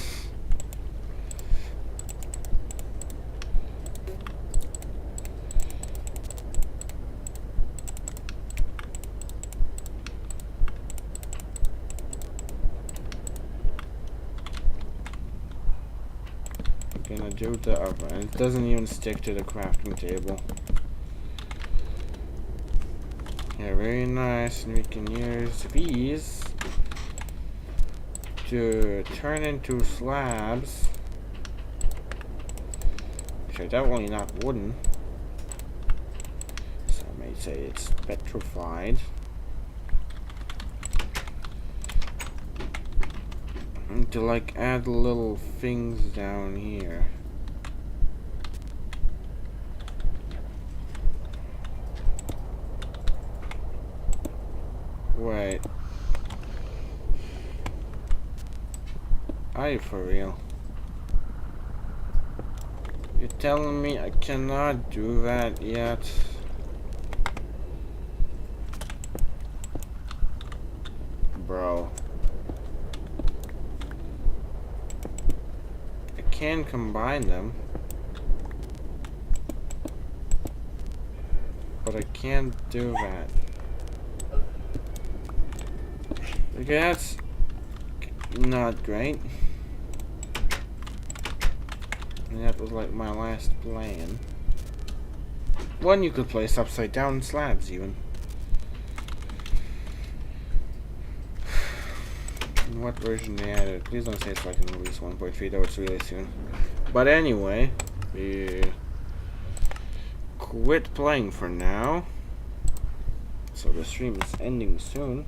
Gonna do the other, and it doesn't even stick to the crafting table. Yeah, very nice, and we can use these to turn into slabs, which are definitely not wooden. Some may say it's petrified. And to like add little things down here. Wait. Are you for real? You're telling me I cannot do that yet? Bro. Can combine them, but I can't do that. Okay, that's not great. And that was like my last plan. One you could place upside down slabs even. what version they added. Please don't say it's like in release 1.3, though it's really soon. But anyway, we quit playing for now. So the stream is ending soon.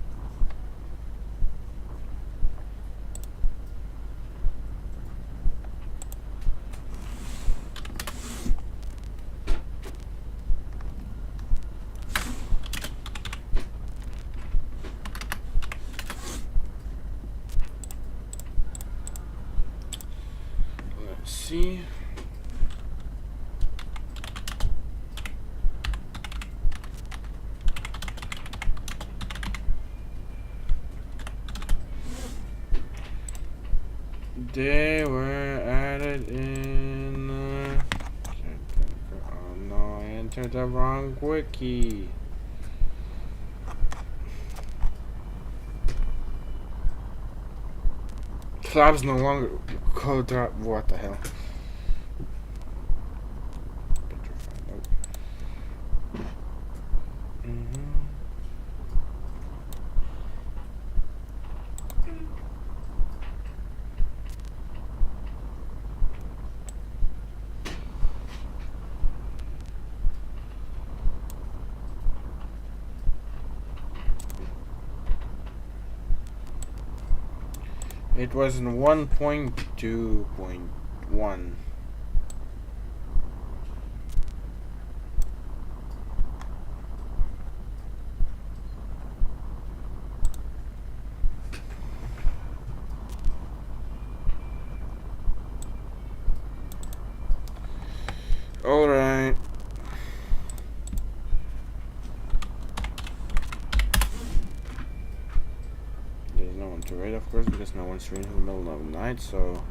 Let's see. They were added in. Oh no, I entered the wrong wiki. Clubs no longer code drop. What the hell? It was in 1.2.1. Alright. There's no one to raid, of course, because no one's reading in the middle of the night, so